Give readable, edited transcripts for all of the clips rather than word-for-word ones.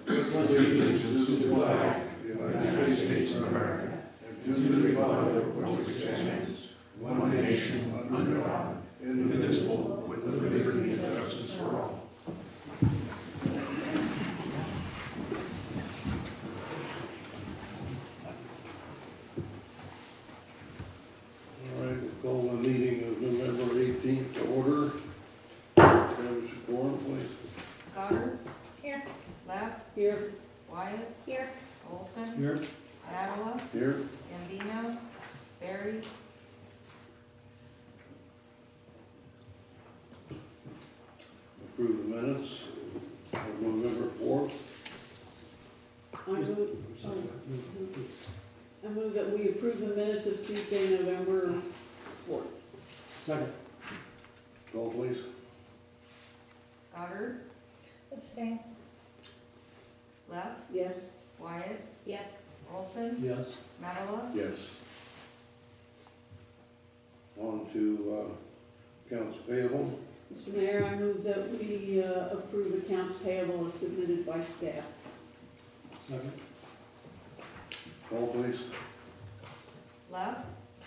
pledge allegiance to the flag of the United States of America, and to the republic for which it stands, one nation, under God, indivisible, with liberty and justice for all. All right, we'll call the meeting of November 18th to order. Establish a quorum, please. Goddard? Here. Leff? Here. Wyatt? Here. Olson? Here. Avila? Here. Gambino? Barry? Approve the minutes of November 4th. I move that we approve the minutes of Tuesday, November 4th. Second. Call, please. Goddard? Abstain. Leff? Yes. Wyatt? Yes. Olson? Yes. Avila? Yes. On to accounts payable. Mr. Mayor, I move that we approve accounts payable as submitted by staff. Second. Call, please. Leff?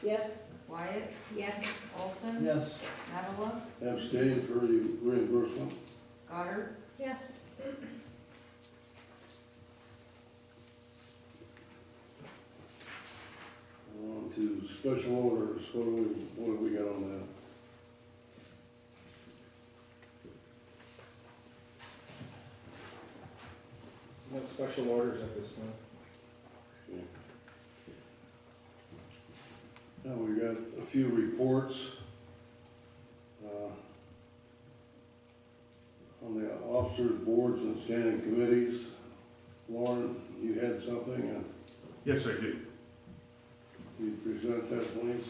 Yes. Wyatt? Yes. Olson? Yes. Avila? Abstain for the reimbursement. Goddard? Yes. On to special orders. What do we got on that? No special orders at this time. Now, we got a few reports on the officers, boards, and standing committees. Lauren, you had something, Yes, I do. you present that, please?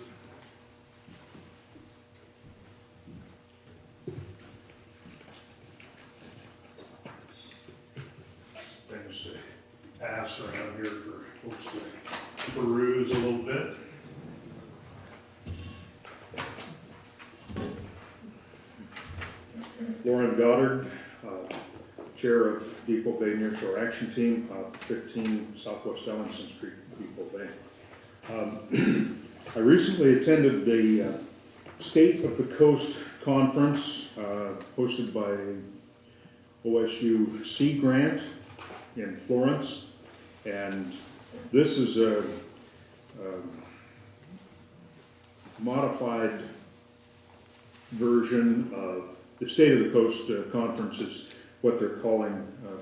Things to pass around here for folks to peruse a little bit. Lauren Goddard, Chair of Depoe Bay Nearshore Action Team, 15 Southwest Ellingson Street, Depoe Bay. I recently attended the State of the Coast Conference hosted by OSU Sea Grant in Florence, and this is a modified version of the State of the Coast Conference. Is what they're calling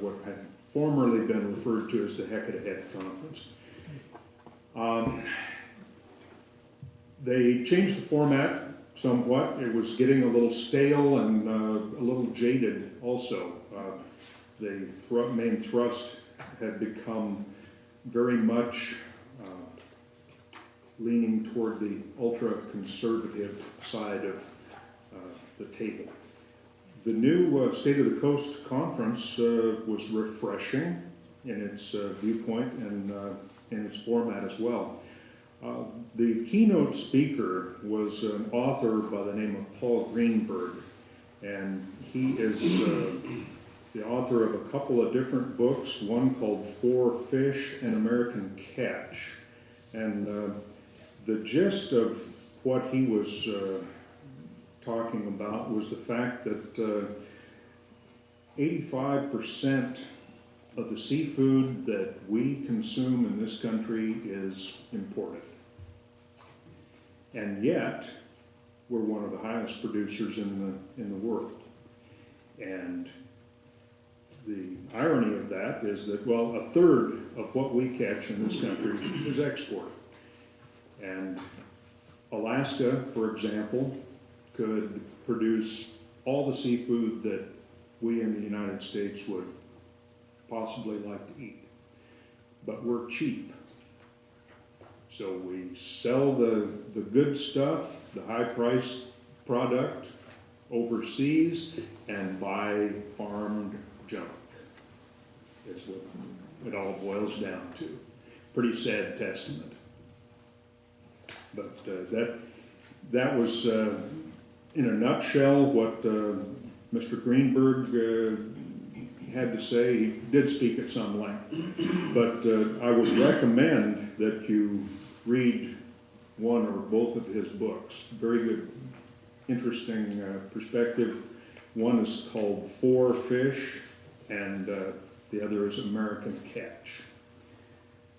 what had formerly been referred to as the Head Conference. They changed the format somewhat. It was getting a little stale and a little jaded also. The main thrust had become very much leaning toward the ultra-conservative side of the table. The new State of the Coast Conference was refreshing in its viewpoint and in its format as well. The keynote speaker was an author by the name of Paul Greenberg, and he is the author of a couple of different books, one called For Fish and American Catch. And the gist of what he was talking about was the fact that 85% of the seafood that we consume in this country is imported. And yet, we're one of the highest producers in the world. And the irony of that is that, well, a third of what we catch in this country is exported. And Alaska, for example, could produce all the seafood that we in the United States would possibly like to eat. But we're cheap. So we sell the good stuff, the high-priced product overseas, and buy farmed junk. Is what it all boils down to. Pretty sad testament. But that was, in a nutshell, what Mr. Greenberg had to say. He did speak at some length, but I would recommend that you read one or both of his books. Very good, interesting perspective. One is called Four Fish, and the other is American Catch.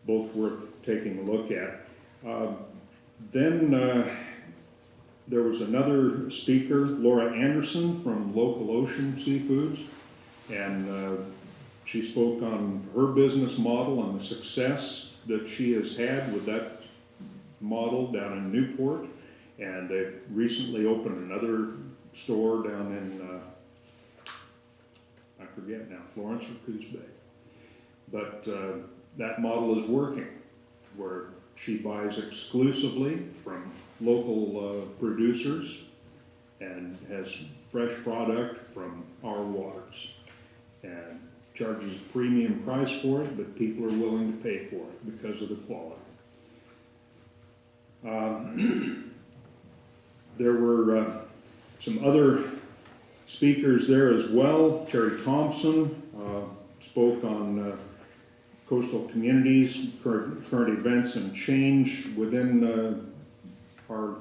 Both worth taking a look at. Then there was another speaker, Laura Anderson from Local Ocean Seafoods, and she spoke on her business model and the success that she has had with that model down in Newport, and they've recently opened another store down in, I forget now, Florence or Coos Bay. But that model is working, where she buys exclusively from local producers and has fresh product from our waters, and charges a premium price for it, but people are willing to pay for it because of the quality. There were some other speakers there as well. Terry Thompson spoke on coastal communities, current events and change within our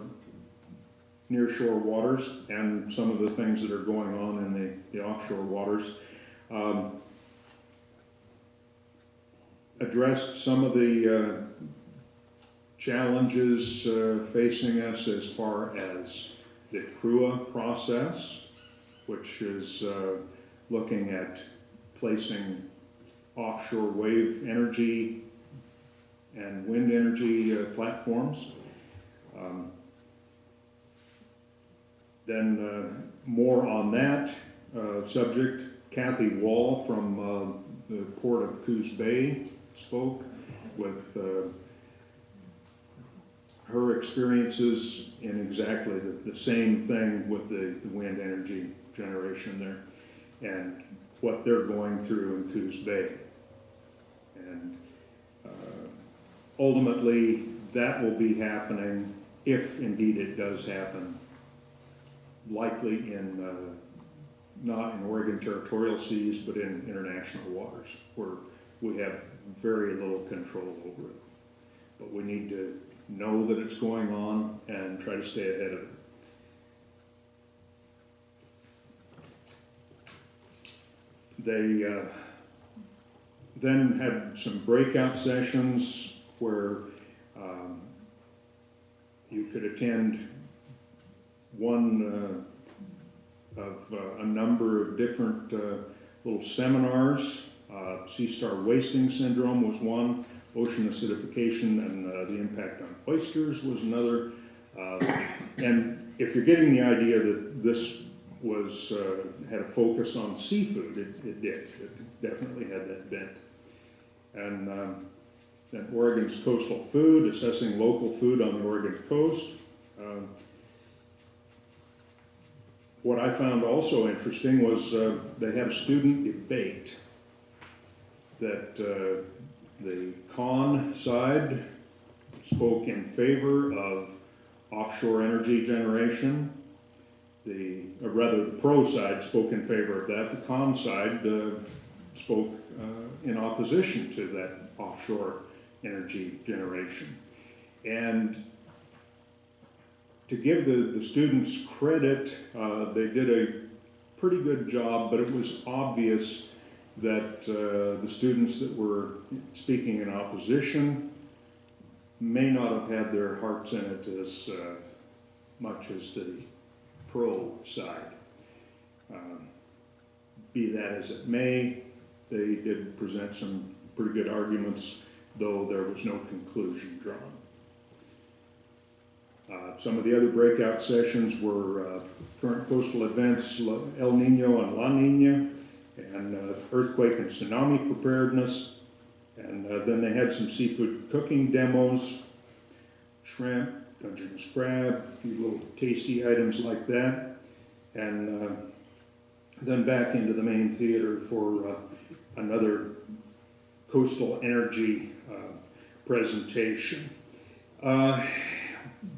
nearshore waters, and some of the things that are going on in the offshore waters. Addressed some of the challenges facing us as far as the CRUA process, which is looking at placing offshore wave energy and wind energy platforms. Then more on that subject, Kathy Wall from the Port of Coos Bay spoke with her experiences in exactly the same thing with the wind energy generation there, and what they're going through in Coos Bay. And ultimately, that will be happening, if indeed it does happen, likely in not in Oregon territorial seas, but in international waters, where we have very little control over it. But we need to know that it's going on and try to stay ahead of it. They then had some breakout sessions where you could attend one of a number of different little seminars. Sea star wasting syndrome was one, ocean acidification and the impact on oysters was another. And if you're getting the idea that this was had a focus on seafood, it did. It definitely had that bent. And then Oregon's coastal food, assessing local food on the Oregon coast. What I found also interesting was they had a student debate that the con side spoke in favor of offshore energy generation. Rather, the pro side spoke in favor of that. The con side spoke in opposition to that offshore energy generation. And to give the students credit, they did a pretty good job, but it was obvious that the students that were speaking in opposition may not have had their hearts in it as much as the pro side. Be that as it may, they did present some pretty good arguments, though there was no conclusion drawn. Some of the other breakout sessions were current coastal events, El Nino and La Nina, and earthquake and tsunami preparedness. And then they had some seafood cooking demos, shrimp, Dungeness crab, a few little tasty items like that. And then back into the main theater for another coastal energy presentation.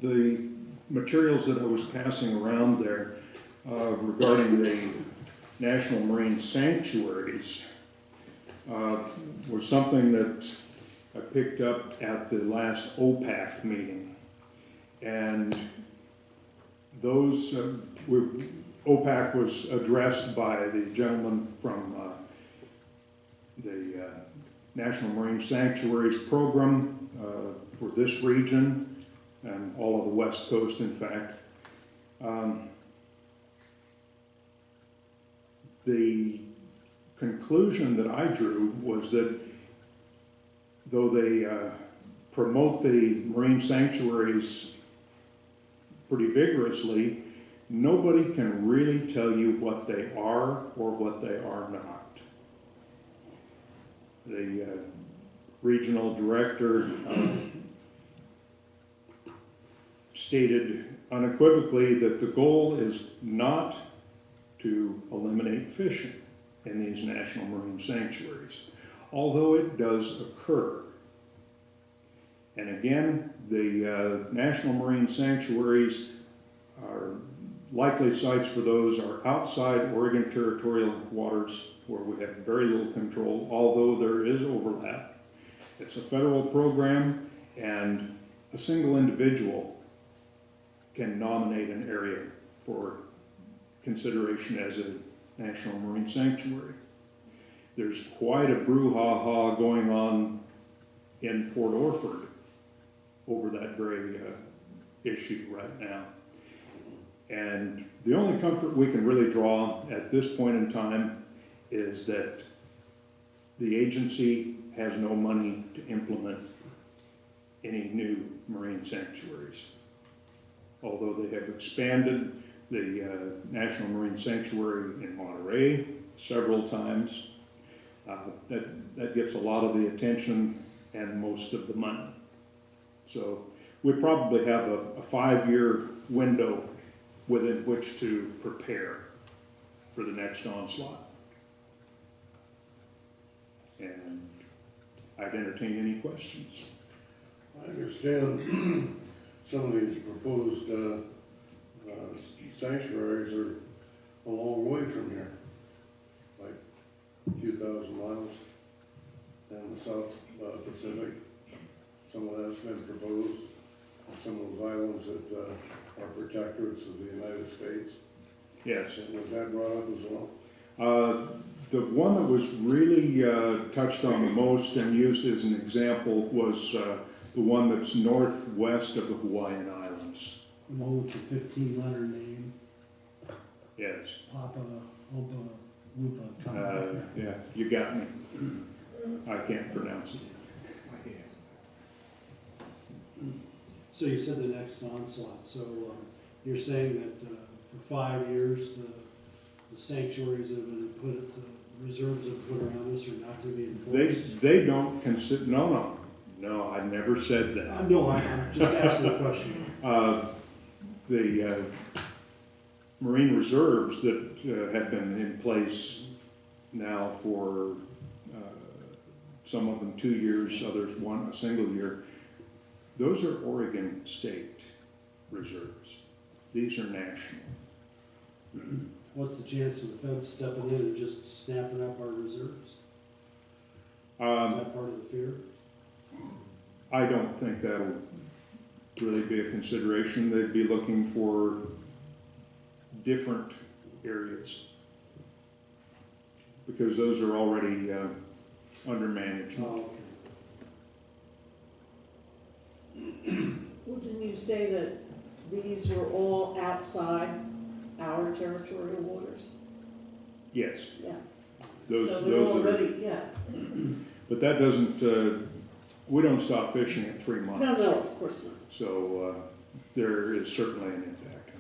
The materials that I was passing around there regarding the national marine sanctuaries was something that I picked up at the last OPAC meeting. And those, OPAC was addressed by the gentleman from the National Marine Sanctuaries Program for this region and all of the West Coast, in fact. The conclusion that I drew was that though they promote the marine sanctuaries pretty vigorously, nobody can really tell you what they are or what they are not. The regional director stated unequivocally that the goal is not to eliminate fishing in these national marine sanctuaries, although it does occur. And again, the national marine sanctuaries are likely sites for those are outside Oregon territorial waters where we have very little control, although there is overlap. It's a federal program, and a single individual can nominate an area for consideration as a national marine sanctuary. There's quite a brouhaha going on in Port Orford over that very issue right now. And the only comfort we can really draw at this point in time is that the agency has no money to implement any new marine sanctuaries. Although they have expanded the National Marine Sanctuary in Monterey several times, that gets a lot of the attention and most of the money. So we probably have a 5-year window within which to prepare for the next onslaught. And I'd entertain any questions. I understand some of these proposed sanctuaries are a long way from here, like a few thousand miles down the South Pacific. Some of that's been proposed, some of those islands that are protectorates of the United States. Yes. And was that brought up as well? The one that was really touched on the most and used as an example was the one that's northwest of the Hawaiian Islands. The one with the 15-letter name, Yes. Papa, Opa, Woopa, something like that. Yeah, you got me. I can't pronounce it. So you said the next onslaught, so you're saying that for 5 years, the sanctuaries that have been put, the reserves that have put around us are not going to be enforced? They don't consider, no, I never said that. No, I'm just asking a question. The marine reserves that have been in place now for some of them 2 years, others a single year, those are Oregon state reserves. These are national. What's the chance of the feds stepping in and just snapping up our reserves? Is that part of the fear? I don't think that'll really be a consideration. They'd be looking for different areas because those are already under management. Oh, okay. Well, didn't you say that these were all outside our territorial waters? Yes, Yeah. those So they're are. already, yeah. But that doesn't. We don't stop fishing at 3 months. No, of course not. So there is certainly an impact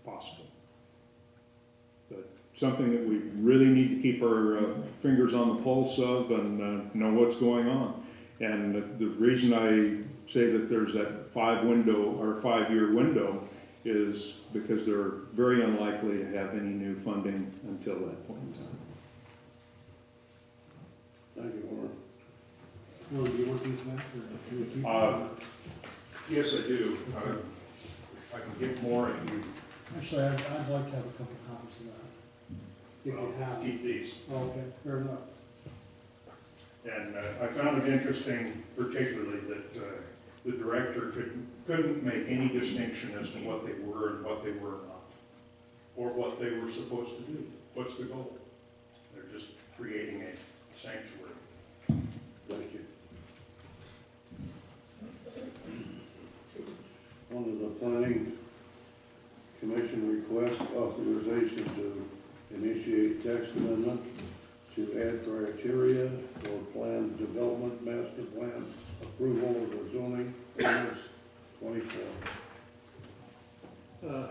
possible. But something that we really need to keep our fingers on the pulse of and know what's going on. And the reason I say that there's that 5-year window is because they're very unlikely to have any new funding until that point in time. Thank you, Warren. Well, do you want these back, or do you keep them? Yes, I do. I can get more if you. Actually, I'd like to have a couple copies of that. If you have, keep these. okay, fair enough. And I found it interesting particularly that the director couldn't make any distinction as to what they were and what they were not, or what they were supposed to do. What's the goal? They're just creating a sanctuary. Thank you. Under the planning commission request authorization to initiate text amendment to add criteria for planned development master plan approval of the zoning ordinance 24.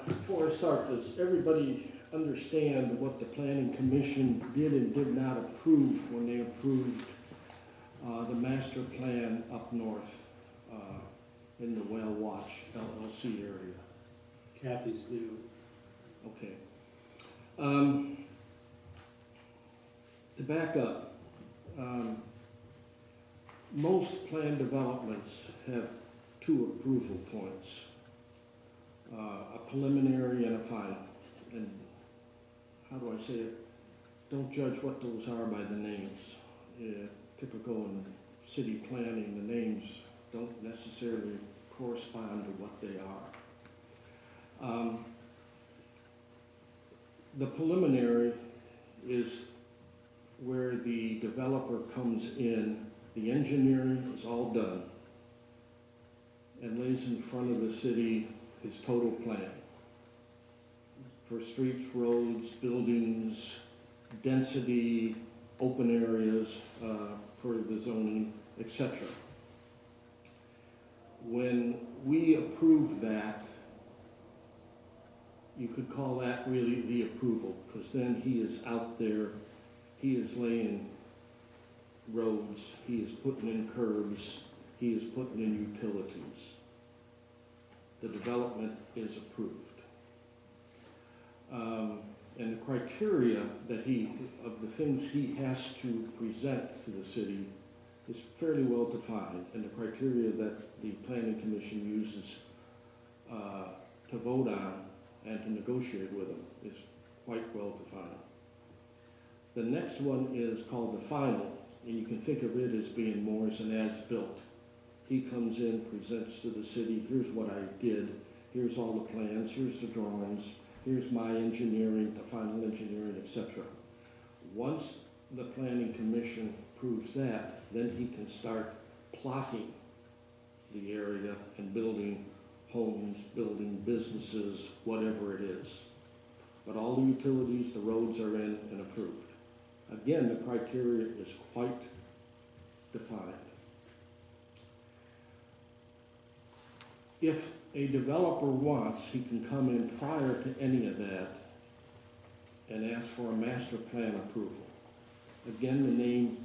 Before I start, does everybody understand what the planning commission did and did not approve when they approved the master plan up north in the Whale Watch LLC area? Kathy's new. Okay. To back up, most plan developments have two approval points, a preliminary and a final. And how do I say it? Don't judge what those are by the names. Typical in city planning, the names don't necessarily correspond to what they are. The preliminary is where the developer comes in, the engineering is all done, and lays in front of the city his total plan for streets, roads, buildings, density, open areas for the zoning, etc. When we approve that, you could call that really the approval, because then he is out there, he is laying roads, he is putting in curbs, he is putting in utilities. The development is approved. And the criteria that of the things he has to present to the city is fairly well defined, and the criteria that the planning commission uses to vote on and to negotiate with them is quite well defined. The next one is called the final, and you can think of it as being more as an as-built. He comes in, presents to the city, here's what I did, here's all the plans, here's the drawings, here's my engineering, the final engineering, etc. Once the planning commission approves that, then he can start plotting the area and building homes, building businesses, whatever it is. But all the utilities, the roads are in and approved. Again, the criteria is quite defined. If a developer wants, he can come in prior to any of that and ask for a master plan approval. Again, the name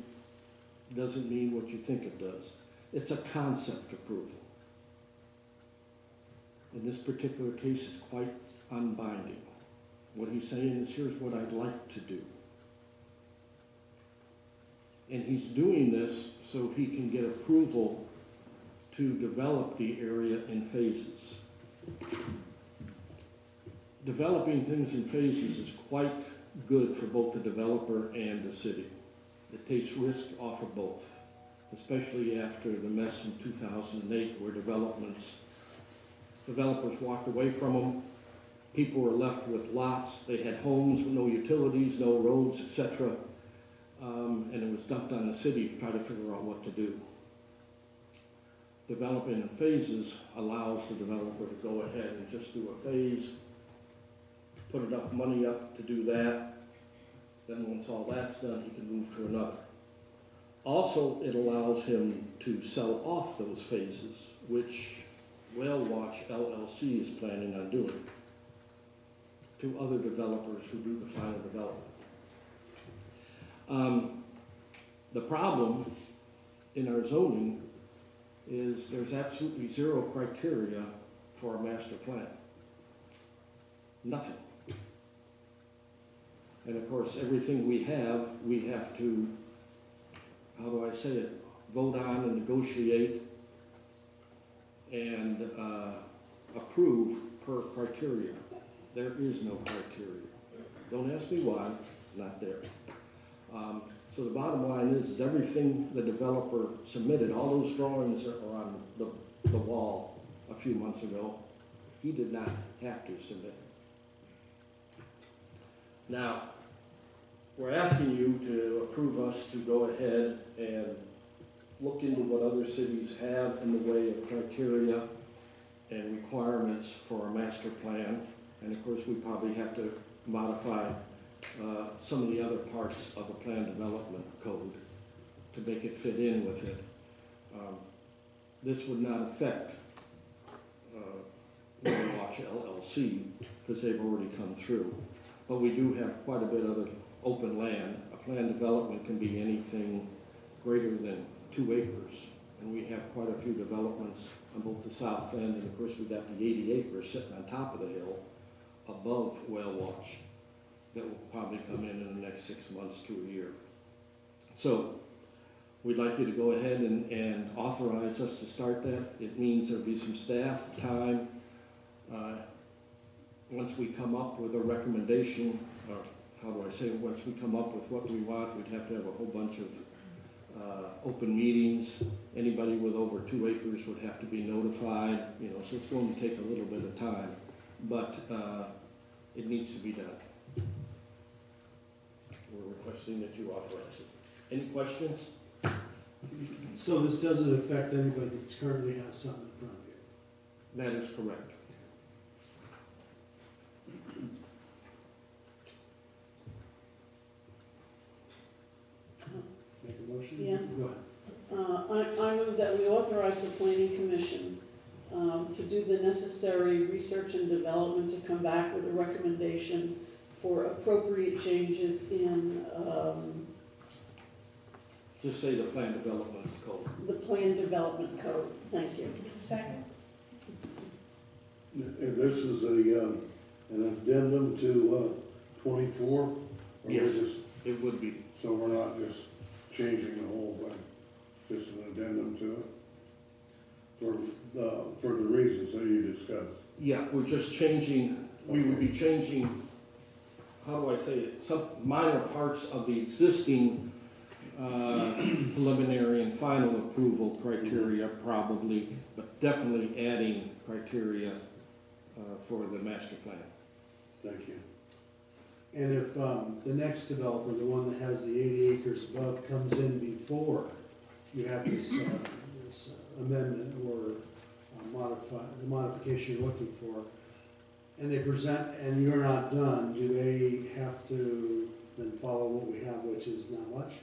doesn't mean what you think it does. It's a concept approval. In this particular case, it's quite unbinding. What he's saying is, here's what I'd like to do. And he's doing this so he can get approval to develop the area in phases. Developing things in phases is quite good for both the developer and the city. It takes risk off of both, especially after the mess in 2008 where developers walked away from them. People were left with lots. They had homes with no utilities, no roads, etc. And it was dumped on the city to try to figure out what to do. Developing in phases allows the developer to go ahead and just do a phase, put enough money up to do that. Then once all that's done, he can move to another. Also, it allows him to sell off those phases, which Whale Watch LLC is planning on doing, to other developers who do the final development. The problem in our zoning is there's absolutely zero criteria for a master plan. Nothing. And of course, everything we have to, how do I say it, vote on and negotiate and approve per criteria. There is no criteria. Don't ask me why. not there. So the bottom line is everything the developer submitted, all those drawings are on the wall a few months ago. He did not have to submit. Now, we're asking you to approve us to go ahead and look into what other cities have in the way of criteria and requirements for a master plan. And of course, we probably have to modify some of the other parts of the plan development code to make it fit in with it. This would not affect Watch LLC because they've already come through. But we do have quite a bit of other open land. A plan development can be anything greater than 2 acres. And we have quite a few developments on both the south end, and of course we've got the 80 acres sitting on top of the hill above Whale Watch that will probably come in the next 6 months to a year. So we'd like you to go ahead and authorize us to start that. It means there'll be some staff time. Once we come up with a recommendation, or how do I say it, once we come up with what we want, we'd have to have a whole bunch of open meetings. Anybody with over 2 acres would have to be notified, you know, so it's going to take a little bit of time, but it needs to be done. We're requesting that you authorize it. Any questions? So this doesn't affect anybody that's currently has something in front of you? That is correct. Make a motion? Yeah. Go ahead. I move that we authorize the planning commission to do the necessary research and development to come back with a recommendation for appropriate changes in Just say the plan development code. the plan development code. Thank you. Second. If this is an addendum to 24? Or we're Yes. just- It would be. So we're not just changing the whole thing, just an addendum to it? For the reasons that you discussed? Yeah, we're just changing, we would be changing, how do I say it, some minor parts of the existing preliminary and final approval criteria probably, but definitely adding criteria for the master plan. Thank you. And if the next developer, the one that has the 80 acres above, comes in before you have this amendment or the modification you're looking for, and they present and you're not done, do they have to then follow what we have, which is not much?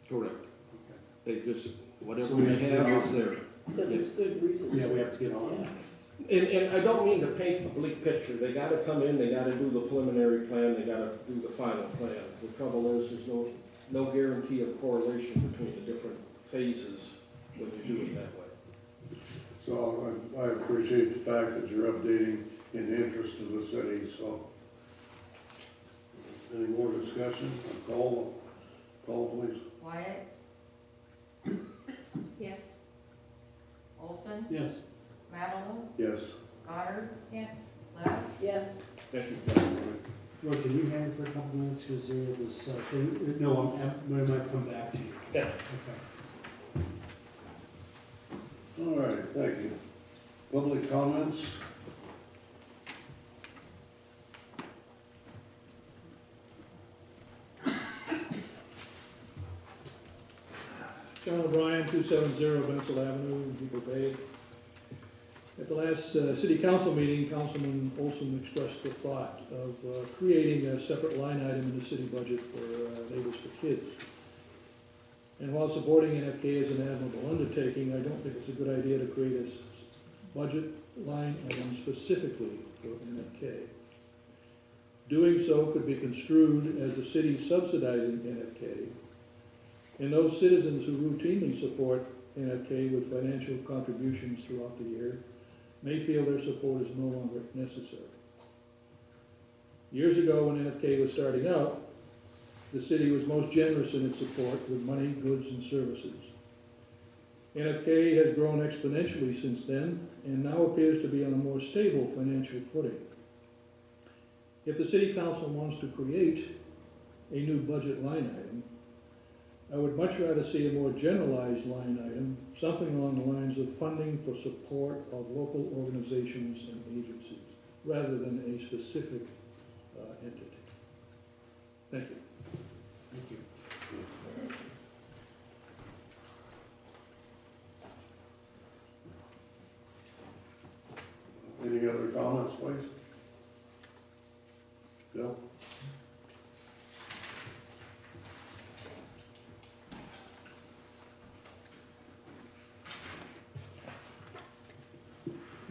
Correct. Okay. They just, whatever So we we have to- have is there. So there's good reasons. Yeah, we have to get on Yeah. it. And I don't mean to paint a bleak picture. They gotta come in, they gotta do the preliminary plan, they gotta do the final plan. The trouble is, there's no guarantee of correlation between the different phases when you do it that way. So I appreciate the fact that you're updating in the interest of the city, so. Any more discussion? Call please. Wyatt. Yes. Olson. Yes. Madeline. Yes. Goddard. Yes. Left. Yes. Thank you. Roy, can you hang for a couple minutes, because there was thing, no, I might come back to you. Yeah. Okay. All right, thank you. Public comments? John O'Brien, 270 Bensel Avenue, Depoe Bay. At the last city council meeting, Councilman Olson expressed the thought of creating a separate line item in the city budget for Neighbors for Kids. And while supporting NFK as an admirable undertaking, I don't think it's a good idea to create a budget line item specifically for NFK. Doing so could be construed as the city subsidizing NFK, and those citizens who routinely support NFK with financial contributions throughout the year may feel their support is no longer necessary. Years ago, when NFK was starting out, the city was most generous in its support with money, goods, and services. NFK has grown exponentially since then and now appears to be on a more stable financial footing. If the city council wants to create a new budget line item. I would much rather see a more generalized line item, something along the lines of funding for support of local organizations and agencies, rather than a specific entity. Thank you. Thank you. Any other comments, please? Bill?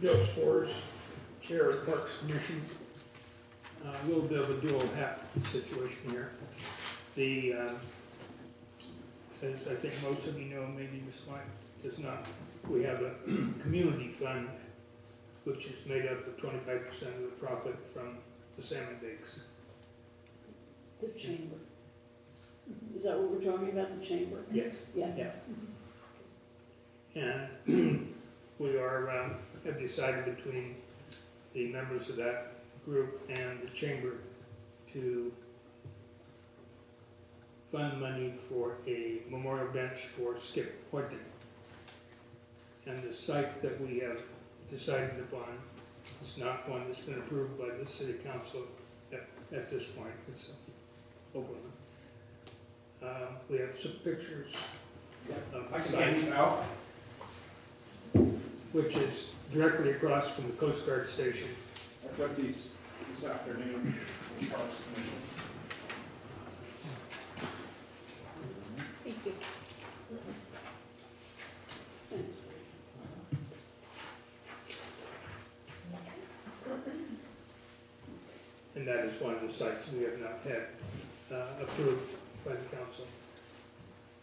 Bill Spores, Chair of the Parks Commission. A little bit of a dual hat situation here. As I think most of you know, maybe Ms. Mike does not, we have a community fund which is made up of 25% of the profit from the salmon bakes. The chamber. Is that what we're talking about, the chamber? Yes. Yeah. Yeah. And we are, have decided between the members of that group and the chamber to fund money for a memorial bench for Skip Whiting. And the site that we have decided upon is not one that's been approved by the city council at this point. It's open. We have some pictures of I the can site, hand these out. which is directly across from the Coast Guard station. I took these this afternoon from Parks Commission. Thank you. Thanks. And that is one of the sites we have not had approved by the council.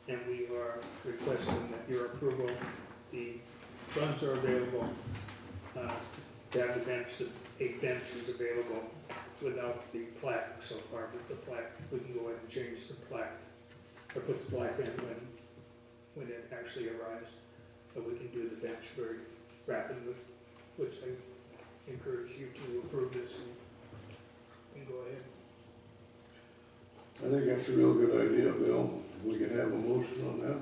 And we are requesting that your approval, the funds are available to have the bench, the 8 benches available without the plaque so far, but the plaque, we can go ahead and change the plaque, or put the plaque in when it actually arrives. But we can do the bench very rapidly, which I encourage you to approve this and go ahead. I think that's a real good idea, Bill. We can have a motion on that.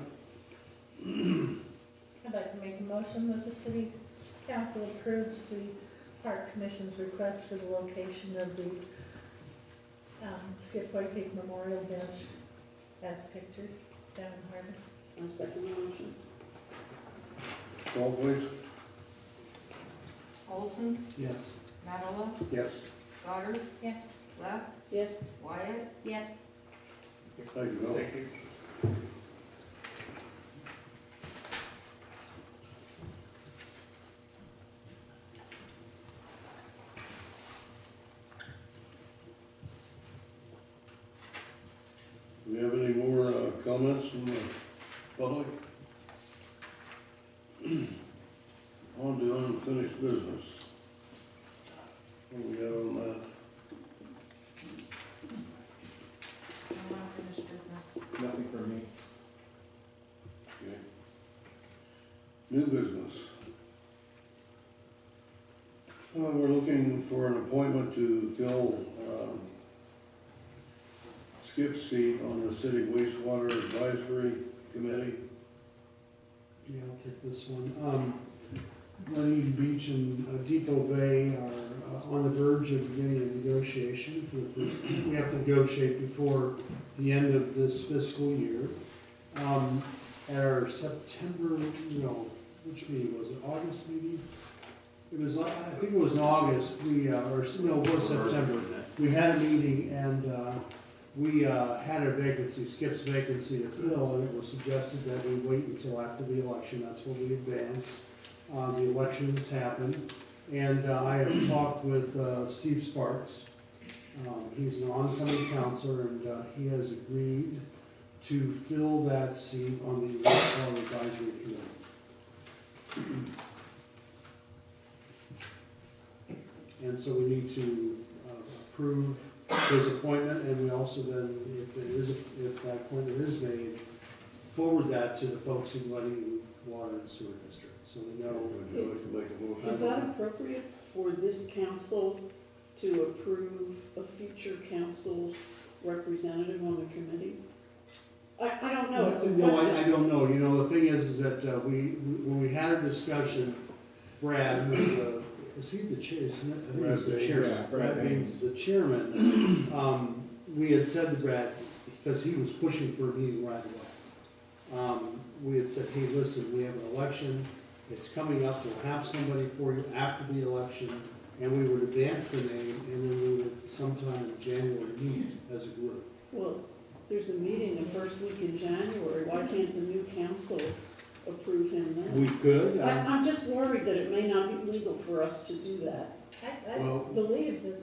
I'd like to make a motion that the city council approves the park commission's request for the location of the Skip Whiting Memorial Bench as pictured down in Harbor. I'll second the motion. Call, please. Olson, Yes. Mattola, Yes. Goddard, Yes. Left, Yes. Wyatt, Yes. Thank you, Bill. Thank you. Do we have any more comments from the public? On to unfinished business. What do we got on that? unfinished business. Nothing for me. Okay. New business. We're looking for an appointment to fill Skip's seat on the City Wastewater Advisory Committee. Yeah, I'll take this one. Glen Beach and Depoe Bay are on the verge of beginning a negotiation for the first, we have to negotiate before the end of this fiscal year. At our September, which meeting was it, August meeting? It was, I think it was in August, it was September. We had a meeting and we had a vacancy, Skip's vacancy to fill, and it was suggested that we wait until after the election. That's what we advanced. The election has happened, and I have talked with Steve Sparks. He's an oncoming counselor, and he has agreed to fill that seat on the Wastewater Advisory Committee. And so we need to approve his appointment, and we also then, if that appointment is made, forward that to the folks in Glen Water and Sewer District, so they know. Would you like to make a motion? Is that appropriate for this council to approve a future council's representative on the committee? I don't know, it's a No, question. I don't know, you know, the thing is that, when we had a discussion, Brad, who's, is he the chair, isn't it? I think he's the Brad chairman. Baines. Brad Baines is the chairman. We had said to Brad, because he was pushing for a meeting right away. We had said, hey, listen, we have an election, it's coming up, we'll have somebody for you after the election, and we would advance the name, and then we would sometime in January meet as a group. Well, there's a meeting the first week in January, why can't the new council approve him then? We could, I'm just worried that it may not be legal for us to do that. I Well- believe that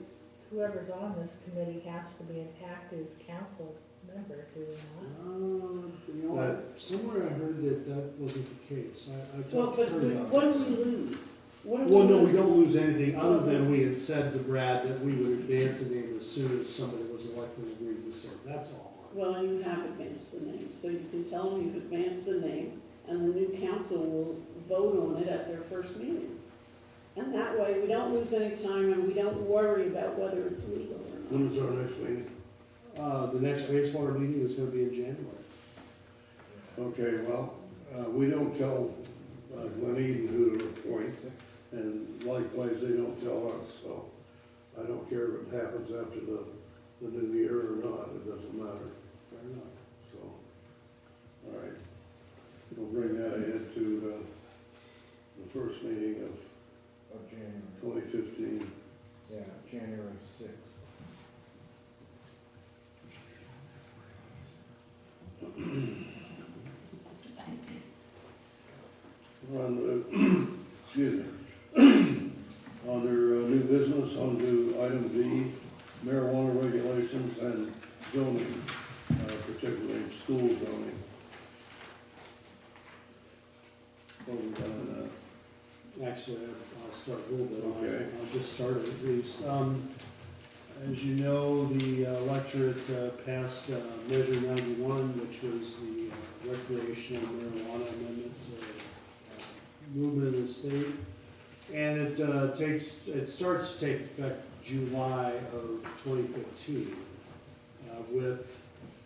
whoever's on this committee has to be an active council member, do they not? you know, somewhere I heard that that wasn't the case. I Well, talked but to her about what do this. we lose? What do Well, no, we lose? don't lose anything, other than we had said to Brad that we would advance the name as soon as somebody was elected and agreed to serve, that's all. Well, you have advanced the name, so you can tell them you've advanced the name, and the new council will vote on it at their first meeting. And that way, we don't lose any time, and we don't worry about whether it's legal or not. When is our next meeting? The next wastewater meeting is gonna be in January. Okay, well, we don't tell Glen Eden who to appoint, and likewise, they don't tell us, so I don't care if it happens after the new year or not, it doesn't matter, Fair enough. so, all right. We'll bring that ahead to the first meeting of January, 2015. yeah, January 6th. Excuse me. Under new business, on to item D, marijuana regulations and zoning, particularly school zoning. What we got on that? Actually, I'll start a little bit on Okay. it, I'll just start it at least. As you know, the electorate passed Measure 91, which was the recreational marijuana amendment movement in the state. And it starts to take effect July of 2015, with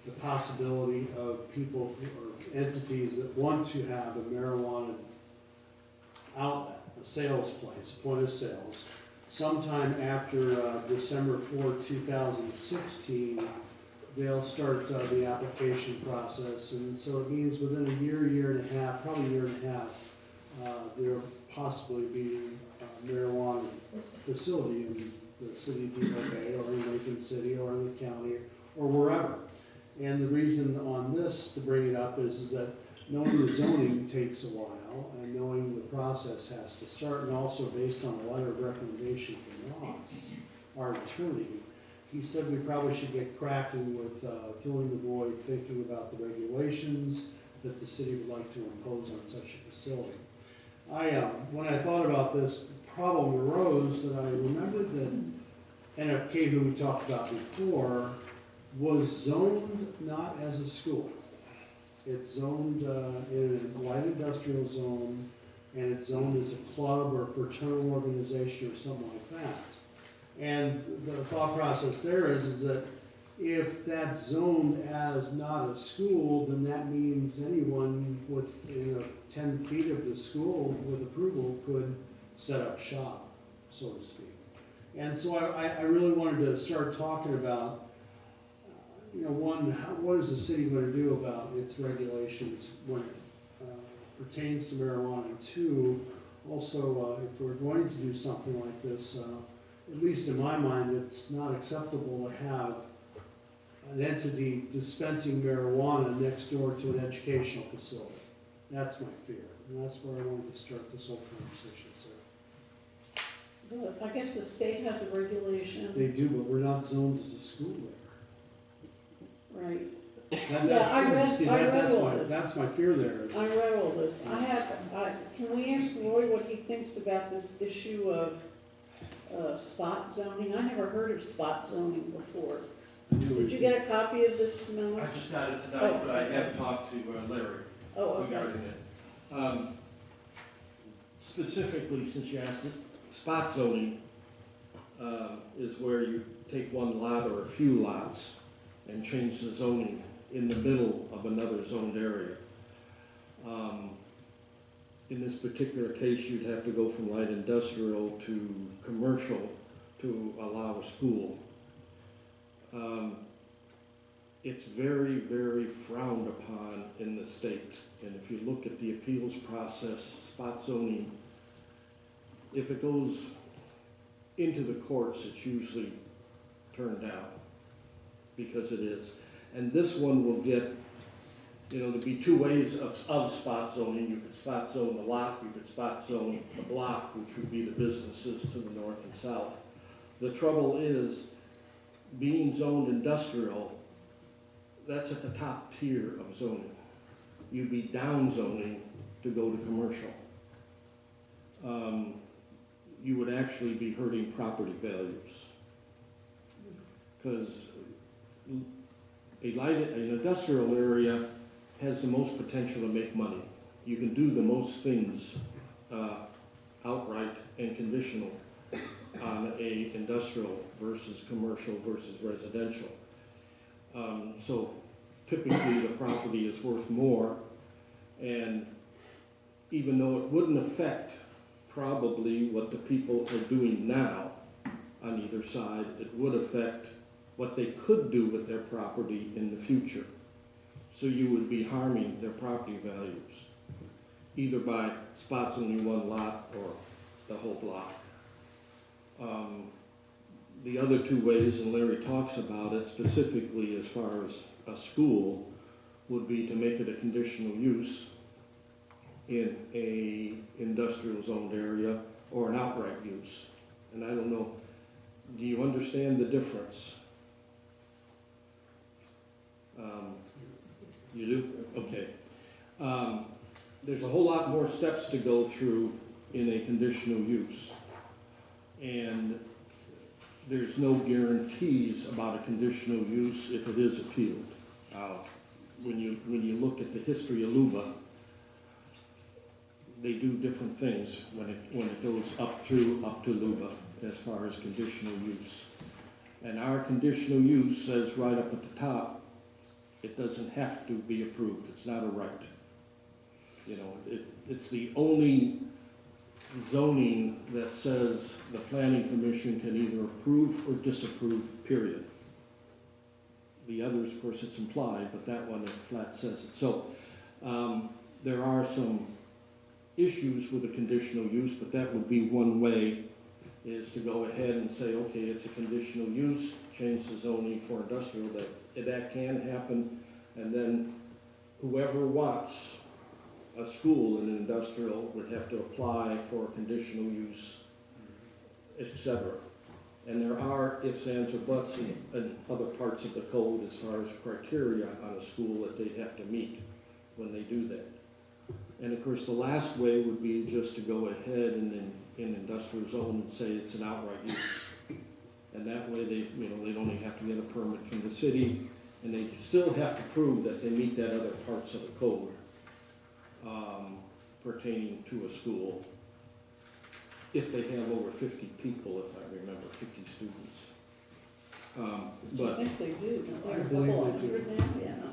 the possibility of people or entities that want to have a marijuana outlet, a sales place, a point of sales. Sometime after December 4, 2016, they'll start the application process. And so it means within a year, year and a half, probably a year and a half, there'll possibly be a marijuana facility in the city of Depoe Bay or in Lincoln City or in the county or wherever. And the reason on this to bring it up is that knowing the zoning takes a while and knowing the process has to start, and also based on a letter of recommendation from Ross, our attorney, he said we probably should get cracking with filling the void, thinking about the regulations that the city would like to impose on such a facility. When I thought about this, problem arose that I remembered that NFK, who we talked about before, was zoned not as a school. It's zoned in a light industrial zone, and it's zoned as a club or fraternal organization or something like that. And the thought process there is that if that's zoned as not a school, then that means anyone within 10 feet of the school with approval could set up shop, so to speak. And so I really wanted to start talking about, one, what is the city going to do about its regulations when it pertains to marijuana? And two, also, if we're going to do something like this, at least in my mind, it's not acceptable to have an entity dispensing marijuana next door to an educational facility. That's my fear, and that's where I wanted to start this whole conversation, sir. I guess the state has a regulation, They do, but we're not zoned as a school there. right? That's my fear there. I read all this. Can we ask Roy what he thinks about this issue of spot zoning? I never heard of spot zoning before. Did you get a copy of this memo? I just got it tonight, but I have talked to Larry Oh, okay. regarding it. Specifically, since you asked, spot zoning is where you take one lot or a few lots and change the zoning in the middle of another zoned area. In this particular case, you'd have to go from light industrial to commercial to allow a school. It's very, very frowned upon in the state. And if you look at the appeals process, spot zoning, if it goes into the courts, it's usually turned down because it is. And this one will get, there'd be two ways of spot zoning. You could spot zone the lot, you could spot zone the block, which would be the businesses to the north and south. The trouble is, being zoned industrial, that's at the top tier of zoning. You'd be down zoning to go to commercial. You would actually be hurting property values. Because an industrial area has the most potential to make money. You can do the most things outright and conditional on a industrial versus commercial versus residential. So typically the property is worth more, and even though it wouldn't affect probably what the people are doing now on either side, it would affect what they could do with their property in the future. So you would be harming their property values, either by spot zoning one lot or the whole block. The other two ways, and Larry talks about it specifically as far as a school, would be to make it a conditional use in a industrial zoned area or an outright use. And I don't know, do you understand the difference? You do? Okay. There's a whole lot more steps to go through in a conditional use. And there's no guarantees about a conditional use if it is appealed. When you look at the history of LUBA, they do different things when it goes up to LUBA as far as conditional use. And our conditional use says right up at the top, it doesn't have to be approved. It's not a right. It's the only zoning that says the planning commission can either approve or disapprove, period. The others, of course, it's implied, but that one, it flat says it. So there are some issues with a conditional use, but that would be one way, is to go ahead and say, okay, it's a conditional use, change the zoning for industrial, that can happen, and then whoever wants a school in an industrial would have to apply for conditional use, etc. And there are ifs, ands, or buts in other parts of the code as far as criteria on a school that they have to meet when they do that. And of course, the last way would be just to go ahead and in industrial zone and say it's an outright use. And that way they'd only have to get a permit from the city, and they still have to prove that they meet that other parts of the code pertaining to a school, if they have over 50 people, if I remember, 50 students. But I think they do. I They're a believe couple they do. hundred now, yeah.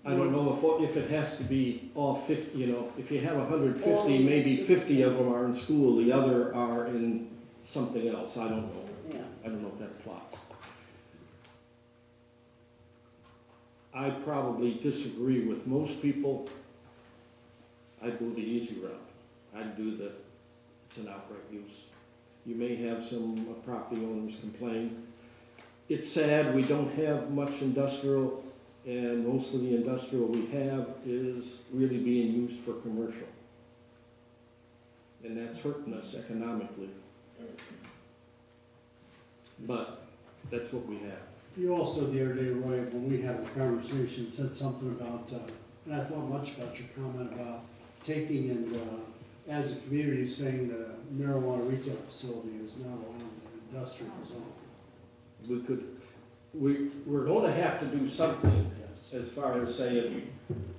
I don't know if it has to be all 50, if you have 150, All maybe 50. 50 of them are in school, the other are in something else, I don't know. Yeah. I don't know if that applies. I probably disagree with most people. I'd go the easy route. I'd do it's an outright use. You may have some property owners complain. It's sad we don't have much industrial, and most of the industrial we have is really being used for commercial. And that's hurting us economically. But that's what we have. You also, the other day, Roy, when we had a conversation, said something about, and I thought much about your comment about taking and, as a community, saying that a marijuana retail facility is not allowed in industrial zone. We're going to have to do something Yes. as far as saying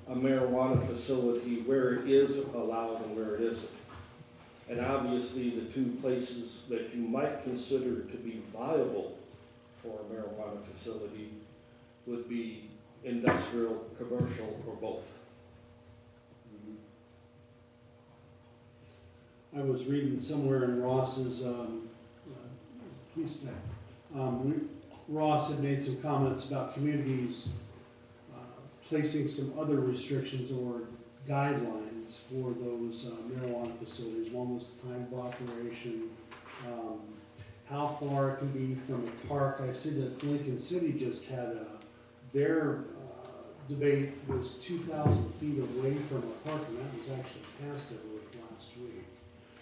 a marijuana facility where it is allowed and where it isn't. And obviously the two places that you might consider to be viable for a marijuana facility would be industrial, commercial, or both. I was reading somewhere in Ross's, piece that, Ross had made some comments about communities placing some other restrictions or guidelines for those marijuana facilities. One was time of operation, how far it can be from a park. I see that Lincoln City just had their debate was 2,000 feet away from a park, and that was actually passed, I believe, last week.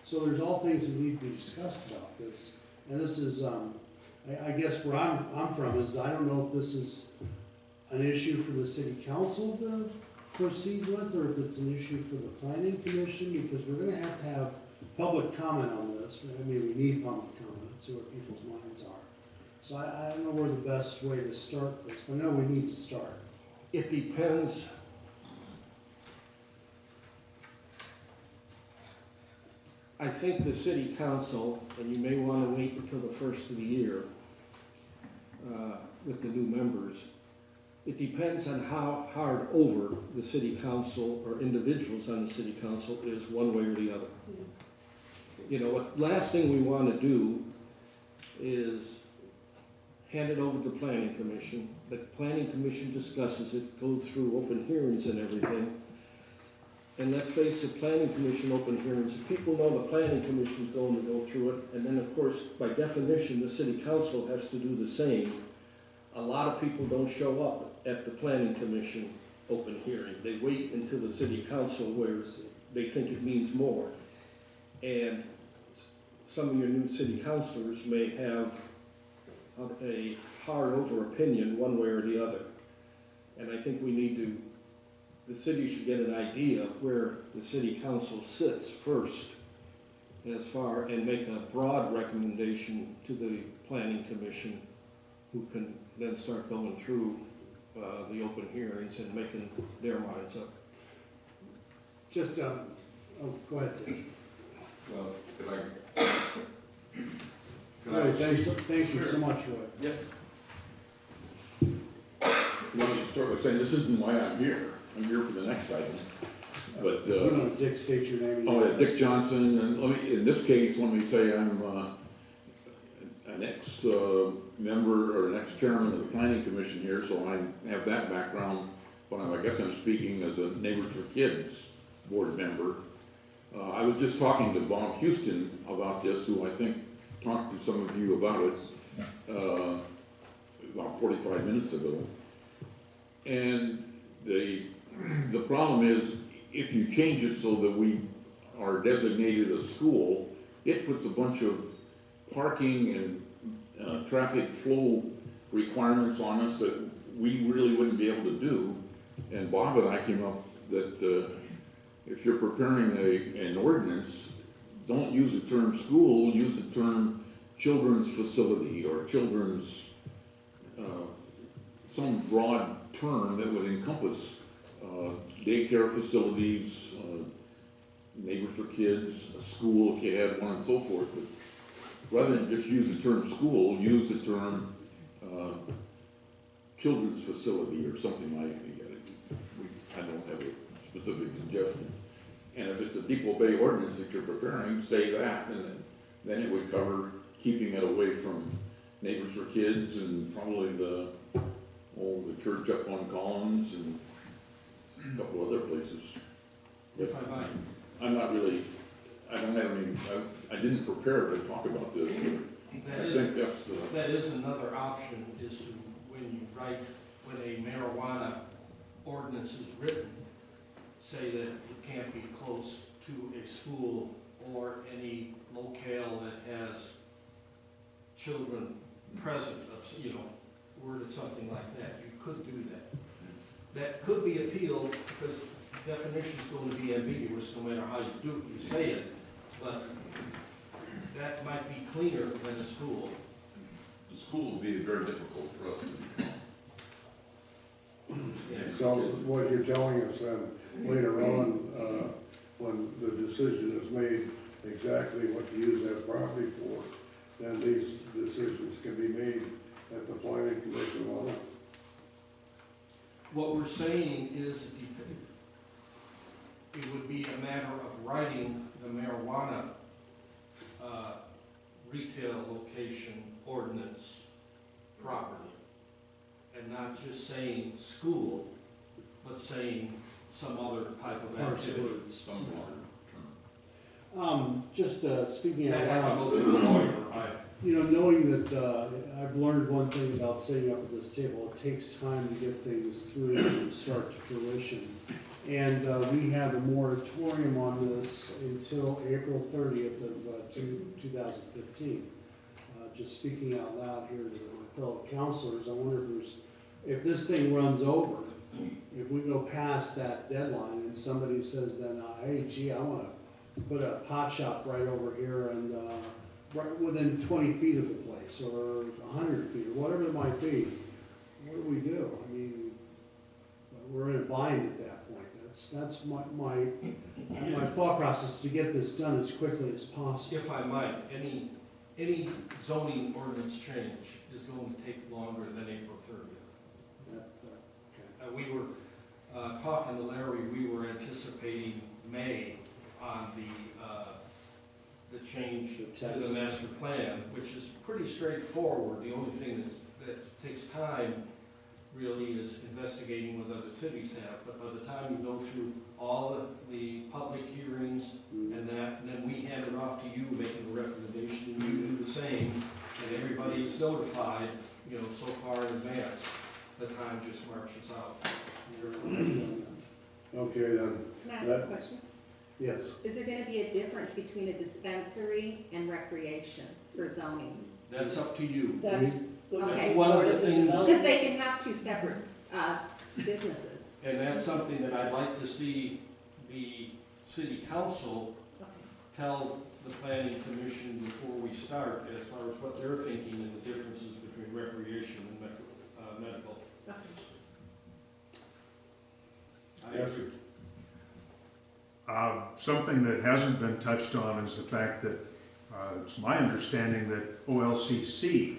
So there's all things that need to be discussed about this. And this is, I guess where I'm from is, I don't know if this is an issue for the city council to proceed with, or if it's an issue for the planning commission, because we're gonna have to have public comment on this. I mean, we need public comment, see what people's minds are. So I don't know where the best way to start this, but I know we need to start. It depends. I think the city council, and you may want to wait until the first of the year with the new members, it depends on how hard over the city council or individuals on the city council is one way or the other. You know, what last thing we want to do is hand it over to the planning commission. The planning commission discusses it, goes through open hearings and everything. And let's face it, planning commission open hearings, people know the planning commission's going to go through it, and then of course, by definition, the city council has to do the same. A lot of people don't show up at the planning commission open hearing. They wait until the city council where they think it means more. And some of your new city councilors may have a hard over opinion one way or the other. And I think we need to, the city should get an idea of where the city council sits first as far, and make a broad recommendation to the planning commission, who can then start going through the open hearings and making their minds up. Just, oh, go ahead, Dave. Well, Roy, thank you so much, Roy. Yep. Let me start by saying this isn't why I'm here. I'm here for the next item. But You know, Dick, state your name. oh, yeah, Dick Johnson, and in this case, let me say I'm an ex-member or an ex-chairman of the planning commission here, so I have that background. But I guess I'm speaking as a Neighbors for Kids board member. I was just talking to Bob Houston about this, who I think talked to some of you about it about 45 minutes ago. And the problem is, if you change it so that we are designated a school, it puts a bunch of parking and traffic flow requirements on us that we really wouldn't be able to do. And Bob and I came up that if you're preparing an ordinance, don't use the term school, use the term children's facility or children's, some broad term that would encompass daycare facilities, Neighbors for Kids, a school if you had one, and so forth. But rather than just use the term school, use the term children's facility or something like that. I don't have a specific suggestion. And if it's a Depoe Bay ordinance that you're preparing, say that, and then it would cover keeping it away from Neighbors for Kids and probably the church up on Collins and a couple other places. If I might. I'm not really, I don't have any, I didn't prepare to talk about this, but I think that's the... That is another option, is to, when you write, when a marijuana ordinance is written, say that it can't be close to a school or any locale that has children present, you know, worded something like that. You could do that. That could be appealed, because definition is going to be ambiguous no matter how you say it, but that might be cleaner than a school. The school would be very difficult for us to become. So what you're telling us then, later on, when the decision is made exactly what to use that property for, then these decisions can be made that the planning commission wanted. What we're saying is it would be a matter of writing the marijuana retail location ordinance properly, and not just saying school, but saying some other type of activity. Just speaking out That had to loud, go through the lawyer, you know, knowing that I've learned one thing about sitting up at this table, it takes time to get things through and start to fruition. And we have a moratorium on this until April 30th of 2015. Just speaking out loud here to my fellow counselors, I wonder if this thing runs over, if we go past that deadline and somebody says then, hey, gee, I want to put a pot shop right over here and right within 20 feet of the place, or 100 feet, or whatever it might be, what do we do? I mean, we're in a bind at that point. That's my thought process, to get this done as quickly as possible. if I might, any zoning ordinance change is going to take longer than April 30th. Okay. We were talking to Larry, we were anticipating May on the change to the master plan, which is pretty straightforward. The only thing that takes time really is investigating what other cities have. But by the time you go through all the public hearings and then we hand it off to you, making a recommendation, and you do the same, and everybody is notified, you know, so far in advance, the time just marches out. Okay, then, Can I ask That- a question? yes. Is there gonna be a difference between a dispensary and recreation for zoning? That's up to you. That's Okay. One of the things- Because they can have two separate, businesses. And that's something that I'd like to see the city council Okay. tell the planning commission before we start, as far as what they're thinking and the differences between recreation and medical. Okay. I Yes, agree. Something that hasn't been touched on is the fact that it's my understanding that OLCC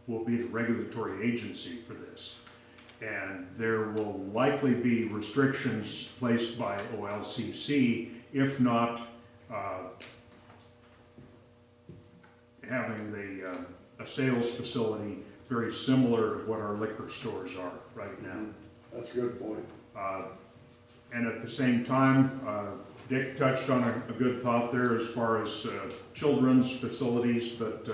will be the regulatory agency for this. And there will likely be restrictions placed by OLCC, if not having a sales facility very similar to what our liquor stores are right now. That's a good point. And at the same time, Dick touched on a good thought there as far as children's facilities, but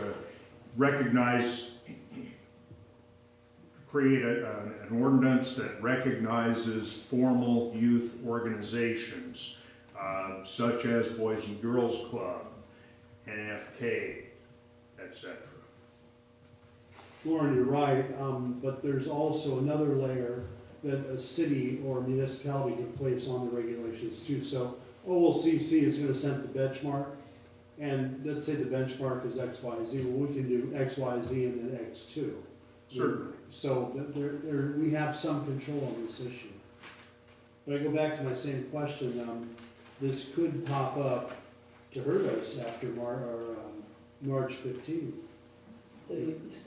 create an ordinance that recognizes formal youth organizations, such as Boys and Girls Club, NFK, etc. Lauren, you're right, but there's also another layer that a city or municipality can place on the regulations too. So OLCC is gonna set the benchmark, and let's say the benchmark is X, Y, Z, well, we can do X, Y, Z, and then X2. Certainly. So we have some control on this issue. But I go back to my same question, this could pop up to hurt us after March 15th. So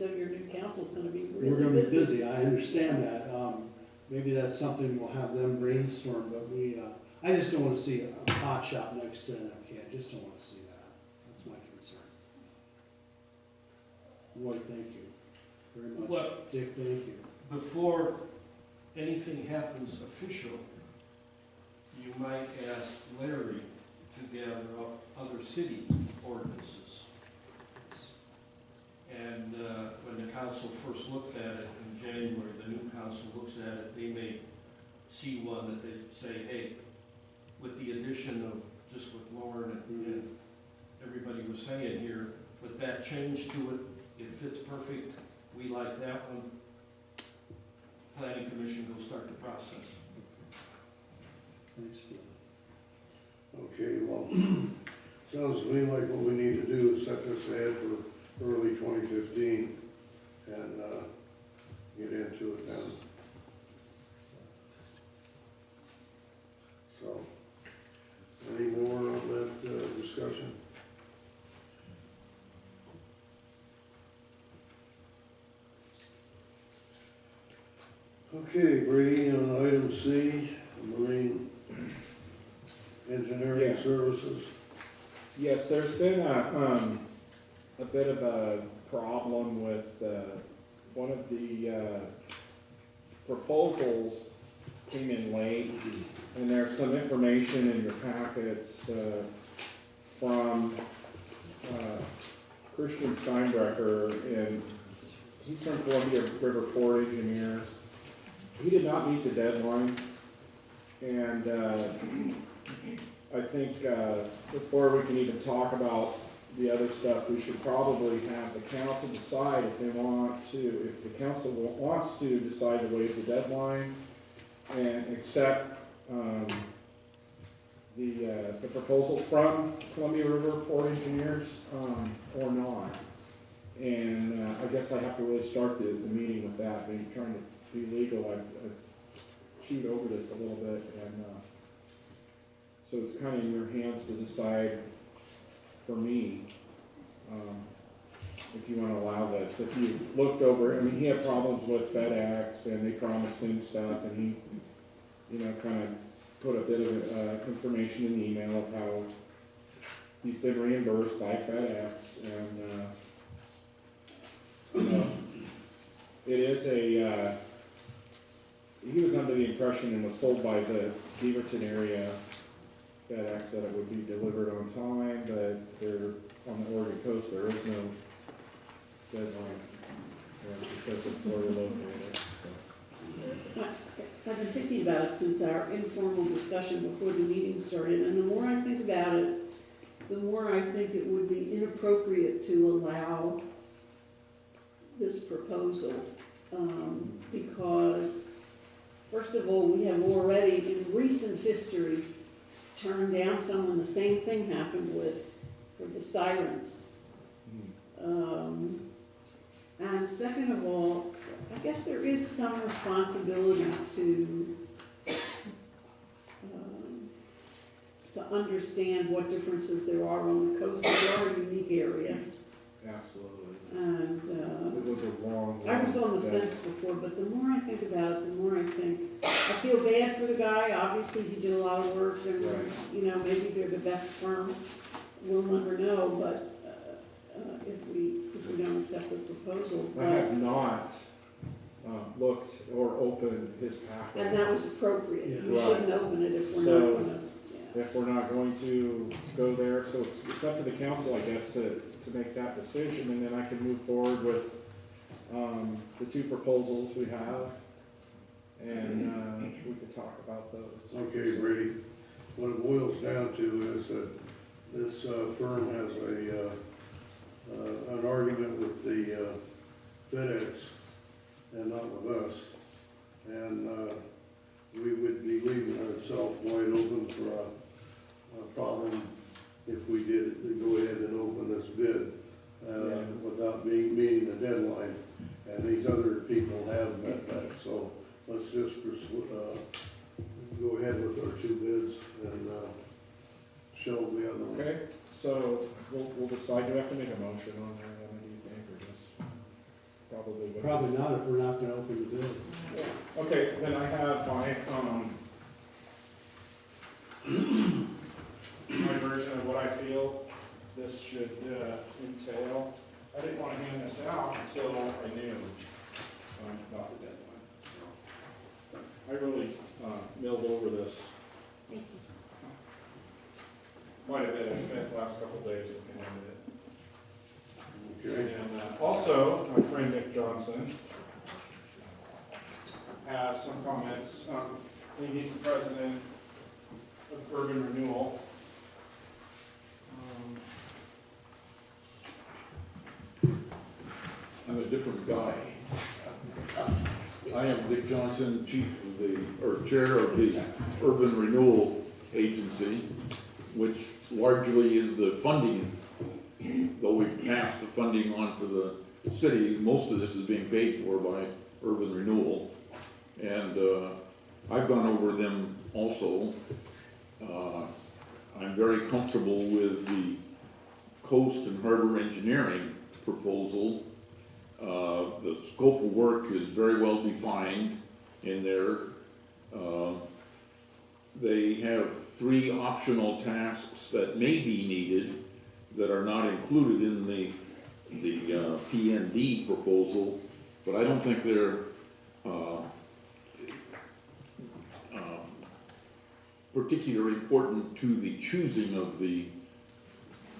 your new council's gonna be We're really gonna be busy. busy, I understand that. Maybe that's something we'll have them brainstorm, but I just don't wanna see a pot shop next to NFK. I just don't wanna see that. That's my concern. Roy, thank you very much. Well- Dick, thank you. Before anything happens official, you might ask Larry to gather up other city ordinances. And when the council first looks at it in January, the new council looks at it, they may see one that they say, hey, with the addition of just what Lauren and everybody was saying here, with that change to it, it fits perfect, we like that one. Planning commission will start the process. Thanks, Bill. Okay, well, sounds to me like what we need to do is set this ahead for early 2015 and get into it then. So, any more on that discussion? Okay, Brady, on item C, marine engineering Yeah. services. Yes, there's been a bit of a problem with one of the proposals came in late, and there's some information in your packets from Christian Steinbrecher, and he's from Columbia River Port Engineers. He did not meet the deadline, and I think before we can even talk about the other stuff, we should probably have the council decide if they want to, if the council wants to decide to waive the deadline and accept the proposal from Columbia River Port Engineers or not. And I guess I have to really start the meeting with that, being trying to be legal. I chewed over this a little bit, and so it's kind of in your hands to decide for me if you want to allow this. If you looked over, I mean, he had problems with FedEx, and they promised him stuff, and he, you know, kind of put a bit of information in the email of how he's been reimbursed by FedEx, and it is a, he was under the impression and was told by the Beaverton area FedEx that it would be delivered on time, but they're on the Oregon coast, there is no deadline because of where they're located. I've been thinking about it since our informal discussion before the meeting started, and the more I think about it, the more I think it would be inappropriate to allow this proposal, because, first of all, we have already, in recent history, turned down someone the same thing happened with, for the sirens. And second of all, I guess there is some responsibility to understand what differences there are on the coast. They are a unique area. Absolutely. And It was a long. I was on the fence before, but the more I think about it, the more I think, I feel bad for the guy. Obviously, he did a lot of work, and, Right. you know, maybe they're the best firm. We'll never know, but if we don't accept the proposal. I have not looked or opened his packet. And that was appropriate. Yeah. We Right. shouldn't open it if we're So- not gonna, yeah. If we're not going to go there, so it's up to the council, I guess, to make that decision, and then I can move forward with the two proposals we have, and we could talk about those. Okay, Brady, what it boils down to is that this firm has an argument with the FedEx and not with us. And we would be leaving ourselves wide open for a problem if we did go ahead and open this bid without meeting the deadline. And these other people have met that, so let's just go ahead with our two bids and show the other one. Okay, so we'll decide, do we have to make a motion on there, then, do you think, or just probably? Probably not if we're not gonna open the bid. Okay, then I have my version of what I feel this should entail. I didn't want to hand this out until I knew about the deadline. So I really milled over this Thank you. quite a bit. I spent the last couple of days looking into it. Okay. And also, my friend Nick Johnson has some comments. He's the president of Urban Renewal. I'm a different guy. I am Dick Johnson, chief of chair of the Urban Renewal Agency, which largely is the funding. Though we've passed the funding on to the city, most of this is being paid for by Urban Renewal. And I've gone over them also. I'm very comfortable with the coast and harbor engineering proposal. The scope of work is very well defined. in there. They have 3 optional tasks that may be needed that are not included in the PND proposal, but I don't think they're particularly important to the choosing of the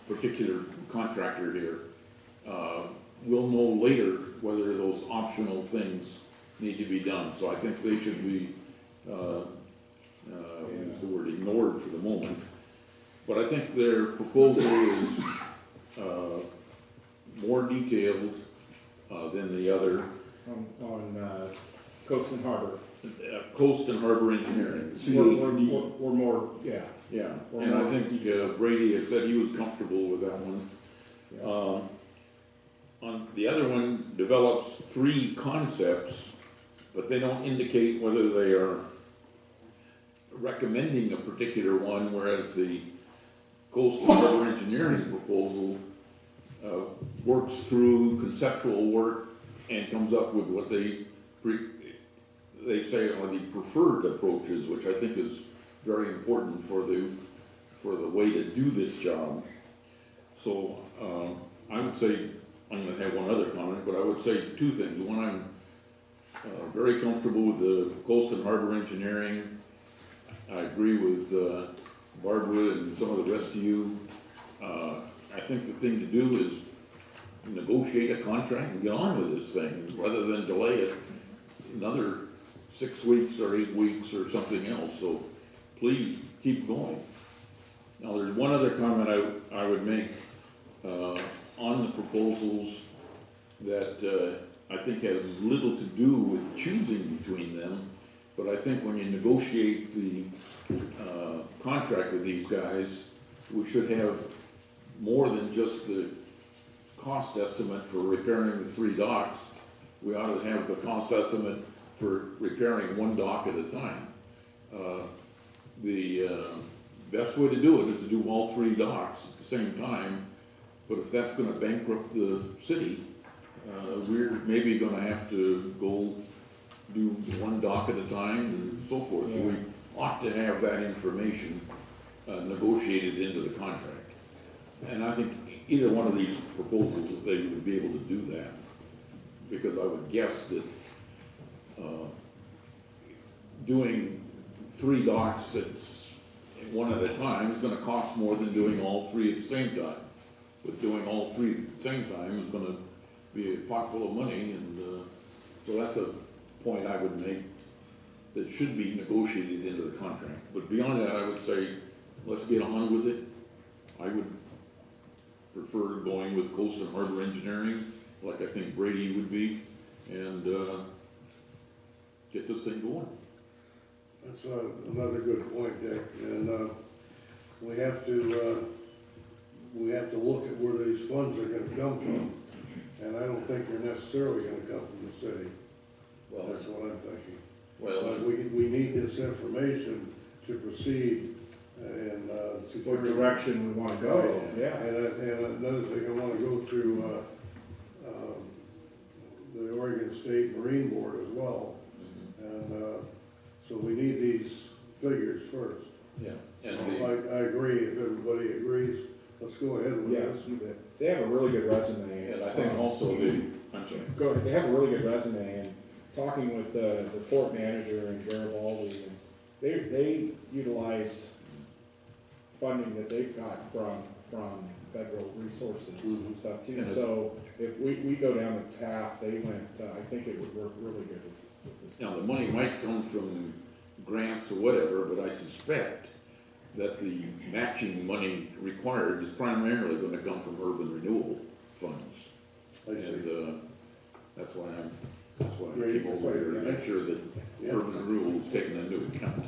particular contractor here. We'll know later whether those optional things need to be done, so I think they should be, what's the word, ignored for the moment. But I think their proposal is more detailed than the other. On Coast and Harbor. Coast and Harbor Engineering, We're more, yeah. Yeah, and I think Brady had said he was comfortable with that one. Yeah. On the other one develops 3 concepts, but they don't indicate whether they are recommending a particular one, whereas the Coastal Harbor Engineering proposal works through conceptual work and comes up with what they say are the preferred approaches, which I think is very important for the way to do this job. So I would say, I'm going to have one other comment, but I would say 2 things. One, I'm very comfortable with the Coast and Harbor Engineering. I agree with Barbara and some of the rest of you. I think the thing to do is negotiate a contract and get on with this thing, rather than delay it another 6 weeks or 8 weeks or something else. So please keep going. Now, there's one other comment I would make on the proposals that I think has little to do with choosing between them, but I think when you negotiate the contract with these guys, we should have more than just the cost estimate for repairing the 3 docks. We ought to have the cost estimate for repairing 1 dock at a time. The best way to do it is to do all 3 docks at the same time, but if that's going to bankrupt the city, we're maybe going to have to go do 1 dock at a time and so forth. So we ought to have that information negotiated into the contract. And I think either one of these proposals, they would be able to do that, because I would guess that doing 3 docks that's 1 at a time is going to cost more than doing all 3 at the same time. But doing all 3 at the same time is going to be a pot full of money, and so that's a point I would make that should be negotiated into the contract. But beyond that, I would say, let's get on with it. I would prefer going with Coast and Harbor Engineering, like I think Brady would be, and get this thing going. That's another good point, Dick, and we have to look at where these funds are gonna come from, and I don't think they're necessarily gonna come from the city. Well, that's what I'm thinking. Well, But we need this information to proceed and What direction we want to go, yeah. And another thing, I wanna go through the Oregon State Marine Board as well. And so we need these figures first. yeah, and I agree, if everybody agrees, let's go ahead with Yeah, this. you bet. They have a really good resume. and I think also I'm sorry. Go ahead. They have a really good resume, and talking with the port manager and Garibaldi, and they utilized funding that they've got from federal resources and stuff too. Yeah. So if we go down the path they went, I think it would work really good with this. Now, the money might come from grants or whatever, but I suspect that the matching money required is primarily going to come from urban renewal funds. I see. And that's why I Great. keep over here and make sure that Yeah. urban renewal is taken into account.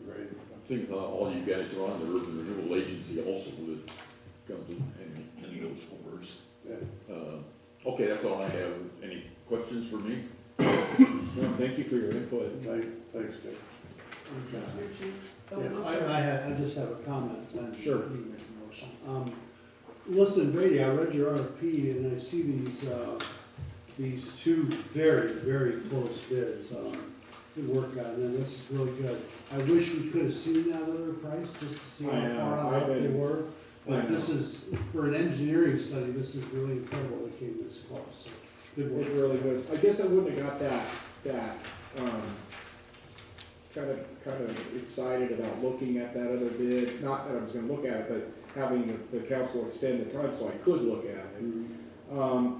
Great. I think all you guys are on the urban renewal agency also that comes in those numbers. Yeah. Okay, that's all I have. Any questions for me? Well, thank you for your input. Thanks, Dick. I just have a comment, and Sure. you can make a motion. Listen, Brady, I read your RFP and I see these these two very, very close bids, to work on, and this is really good. I wish we could have seen that other price, just to see how I know, far out I've they been- were. I But this know. is, for an engineering study, this is really incredible they came this close, so, good work. It really was. I guess I wouldn't have got that, kind of excited about looking at that other bid. Not that I was gonna look at it, but having the council extend the time so I could look at it.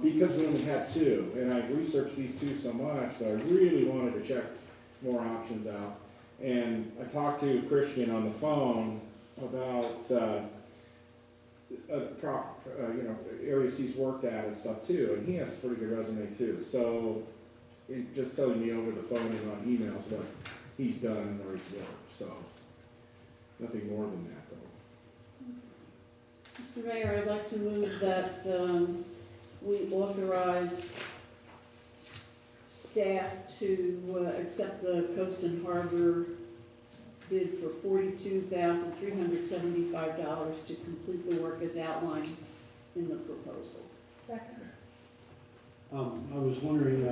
Because we only had two, and I researched these two so much that I really wanted to check more options out. And I talked to Christian on the phone about, areas he's worked at and stuff too, and he has a pretty good resume too. So, just telling me over the phone and on emails what he's done and where he's worked, so, nothing more than that though. Mr. Mayor, I'd like to move that we authorize staff to accept the Coast and Harbor bid for $42,375 to complete the work as outlined in the proposal. Second. I was wondering,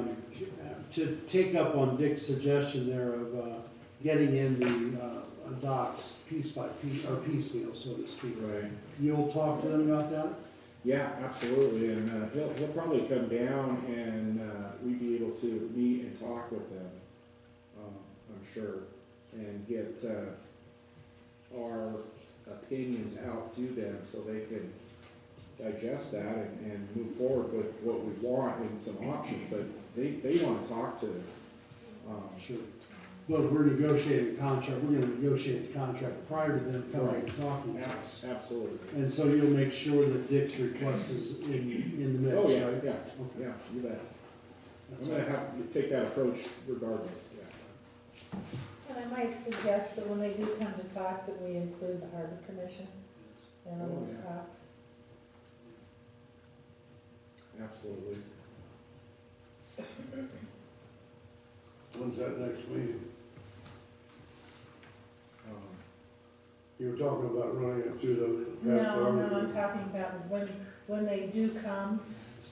to take up on Dick's suggestion there of getting in the docks piece by piece, or piecemeal, so to speak. Right. You'll talk to them about that? Yeah, absolutely, and he'll probably come down and we'd be able to meet and talk with them, I'm sure, and get our opinions out to them so they can digest that and move forward with what we want and some options, but they want to talk to. Sure. Well, if we're negotiating a contract, we're gonna negotiate the contract prior to them coming and talking to us. Absolutely. And so you'll make sure that Dick's request is in the mix, Oh, yeah, right? yeah, Okay. yeah, you bet. That's I'm gonna have to take that approach regardless, yeah. And I might suggest that when they do come to talk, that we include the Harbor Commission in all those yeah. talks. Absolutely. When's that next meeting? Um, You were talking about running it through the. No, I'm talking about when they do come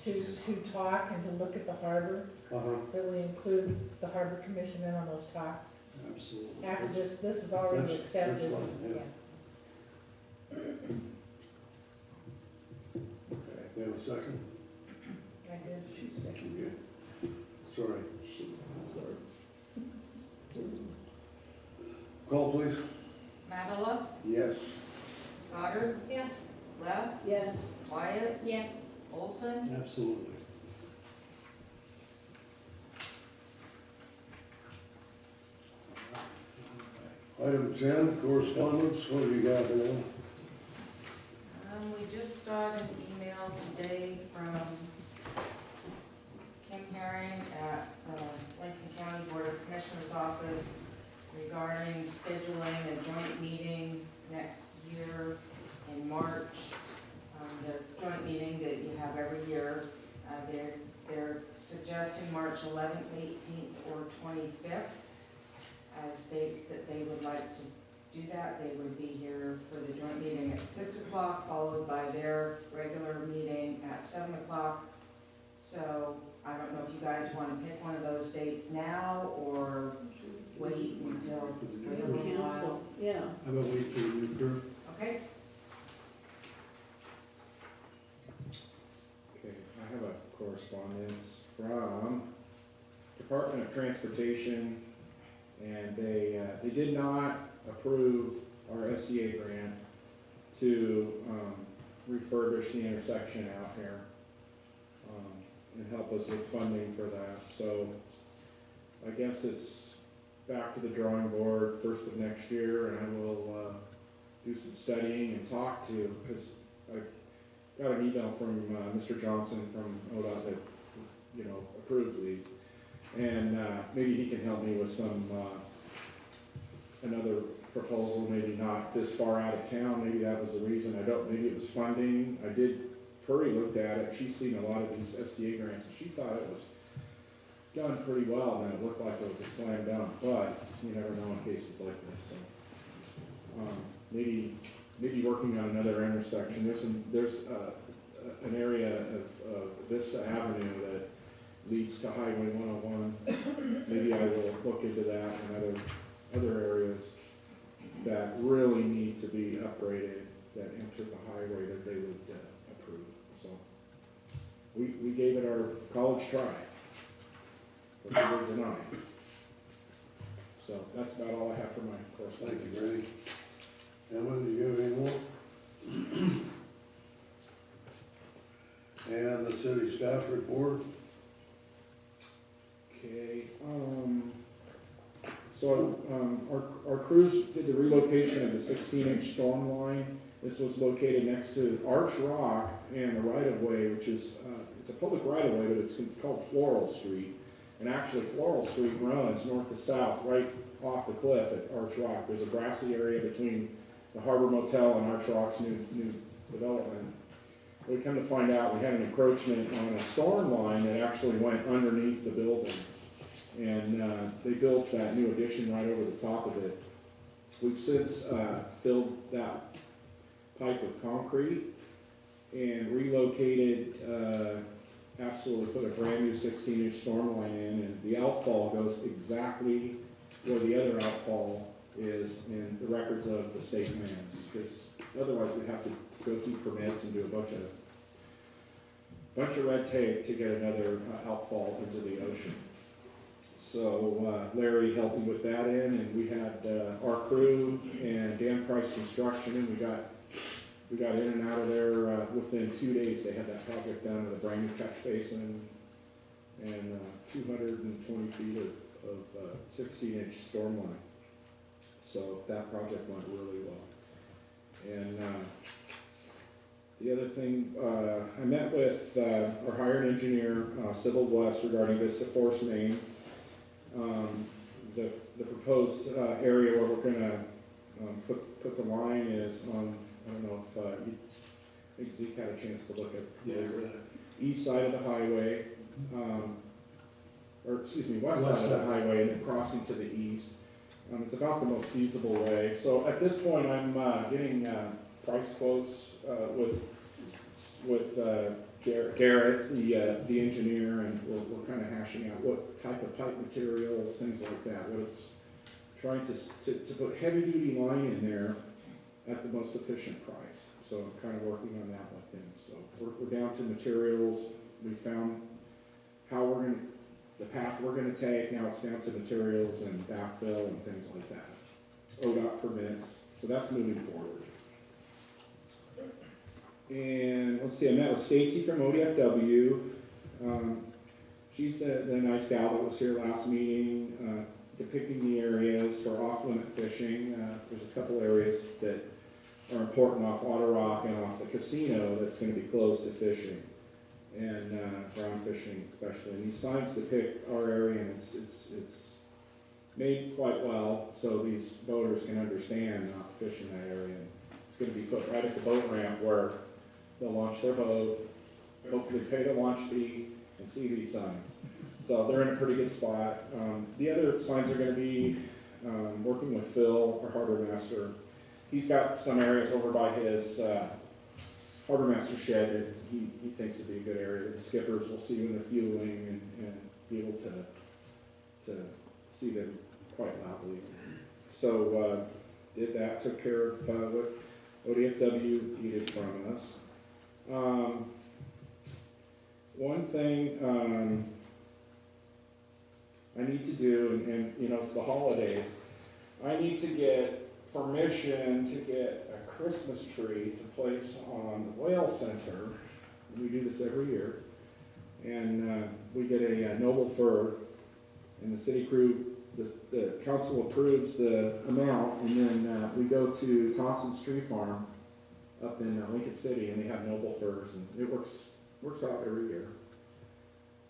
to talk and to look at the harbor, that we include the Harbor Commission in on those talks. Absolutely. After this is already That's accepted. fine, yeah. Okay. You have a second? I did. Okay. Sorry. Call please. Madela, Yes. Goddard, Yes. Lev, Yes. Wyatt, Yes. Olson. Absolutely. Item 10, correspondence, what have you got there? We just got an email today from Kim Herring at Lincoln County Board of Commissioners office regarding scheduling a joint meeting next year in March. The joint meeting that you have every year, they're suggesting March 11th, 18th, or 25th as dates that they would like to do that. They would be here for the joint meeting at 6 o'clock, followed by their regular meeting at 7 o'clock. So I don't know if you guys want to pick one of those dates now or wait until, wait a little while. Council, yeah. How about wait for the new crew? Okay? Okay, I have a correspondence from Department of Transportation, and they did not approve our SCA grant to refurbish the intersection out here and help us with funding for that. So I guess it's back to the drawing board first of next year, and I will do some studying and talk to, because I got an email from Mr. Johnson from ODOT that, approves these. And maybe he can help me with some, another proposal, maybe not this far out of town, maybe that was the reason, maybe it was funding. Puri looked at it, she's seen a lot of these SDA grants, and she thought it was done pretty well, and it looked like it was a slam dunk, but you never know in cases like this, so. Maybe working on another intersection, there's an area of Vista Avenue that leads to Highway 101. Maybe I will look into that and other areas that really need to be upgraded, that enter the highway that they would approve. So we gave it our college try, but we were denied. So that's about all I have for my correspondence. Thank you, Brady. Emma, do you have any more? And the city staff report? Okay, so, our crews did the relocation of the 16-inch storm line. This was located next to Arch Rock and the right-of-way, which is, it's a public right-of-way, but it's called Floral Street. And actually, Floral Street runs north to south, right off the cliff at Arch Rock. There's a grassy area between the Harbor Motel and Arch Rock's new development. We come to find out we had an encroachment on a storm line that actually went underneath the building. And they built that new addition right over the top of it. We've since filled that pipe with concrete and relocated, absolutely put a brand new 16-inch storm line in, and the outfall goes exactly where the other outfall is in the records of the state lands, because otherwise we'd have to go through permits and do a bunch of red tape to get another outfall into the ocean. So Larry helped me with that and we had our crew and Dan Price Construction, and we got in and out of there within 2 days. They had that project done with a brand new catch basin and 220 feet of 16-inch storm line. So that project went really well. And the other thing, I met with our hired engineer, Civil West, regarding Vista Force Main. The proposed area where we're going to put the line is on, I don't know if I think Zeke had a chance to look at the east side of the highway, or excuse me, west side of the highway, and then crossing to the east. It's about the most feasible way. So at this point, I'm getting price quotes with Garrett, the engineer, and we're kind of hashing out what type of pipe materials, things like that. What it's trying to put heavy duty line in there at the most efficient price. So I'm kind of working on that with him. So we're down to materials. We found how we're going to, the path we're going to take. Now it's down to materials and backfill and things like that. ODOT permits. So that's moving forward. And let's see, I met with Stacy from ODFW. She's the nice gal that was here last meeting, depicting the areas for off-limit fishing. There's a couple areas that are important off Otter Rock and off the casino that's going to be closed to fishing, and brown fishing especially. And these signs depict our area, and it's made quite well so these boaters can understand not to fish in that area. And it's going to be put right at the boat ramp where they'll launch their boat, hopefully pay the launch fee, and see these signs. So they're in a pretty good spot. The other signs are going to be working with Phil, our harbor master. He's got some areas over by his harbor master shed that he thinks would be a good area that the skippers will see when they're fueling and be able to see them quite loudly. So did that, took care of what ODFW needed from us. One thing I need to do, and you know, it's the holidays, I need to get permission to get a Christmas tree to place on the Whale Center. We do this every year. And we get a noble fir, and the city crew, the council approves the amount, and then we go to Thompson's Tree Farm up in Lincoln City, and they have noble firs, and it works out every year.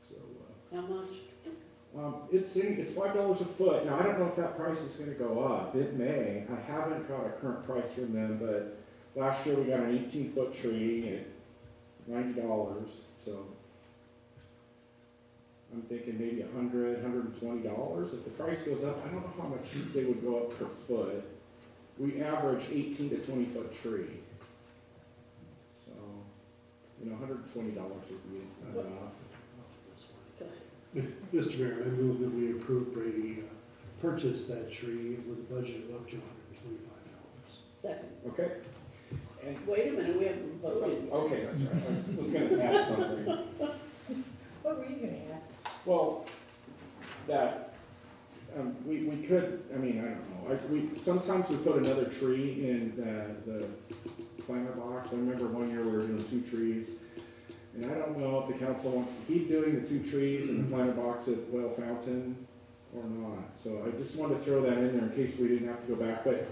So How much? it's $5 a foot. Now I don't know if that price is going to go up. It may. I haven't got a current price from them, but last year we got an 18-foot tree at $90. So I'm thinking maybe $100, $120. If the price goes up, I don't know how much they would go up per foot. We average 18 to 20-foot tree. So, you know, $120 would be enough. Mr. Mayor, I move that we approve Brady purchase that tree with a budget of up to $125. Second. Okay. And, Wait a minute, we haven't voted yet. okay, that's right. I was gonna add something. What were you gonna add? Well, that, we could, I mean, I don't know, we, sometimes we put another tree in the planter box. I remember one year we were doing 2 trees, and I don't know if the council wants to keep doing the 2 trees in the planter box at Whale Fountain or not. So I just wanted to throw that in there in case we didn't have to go back, but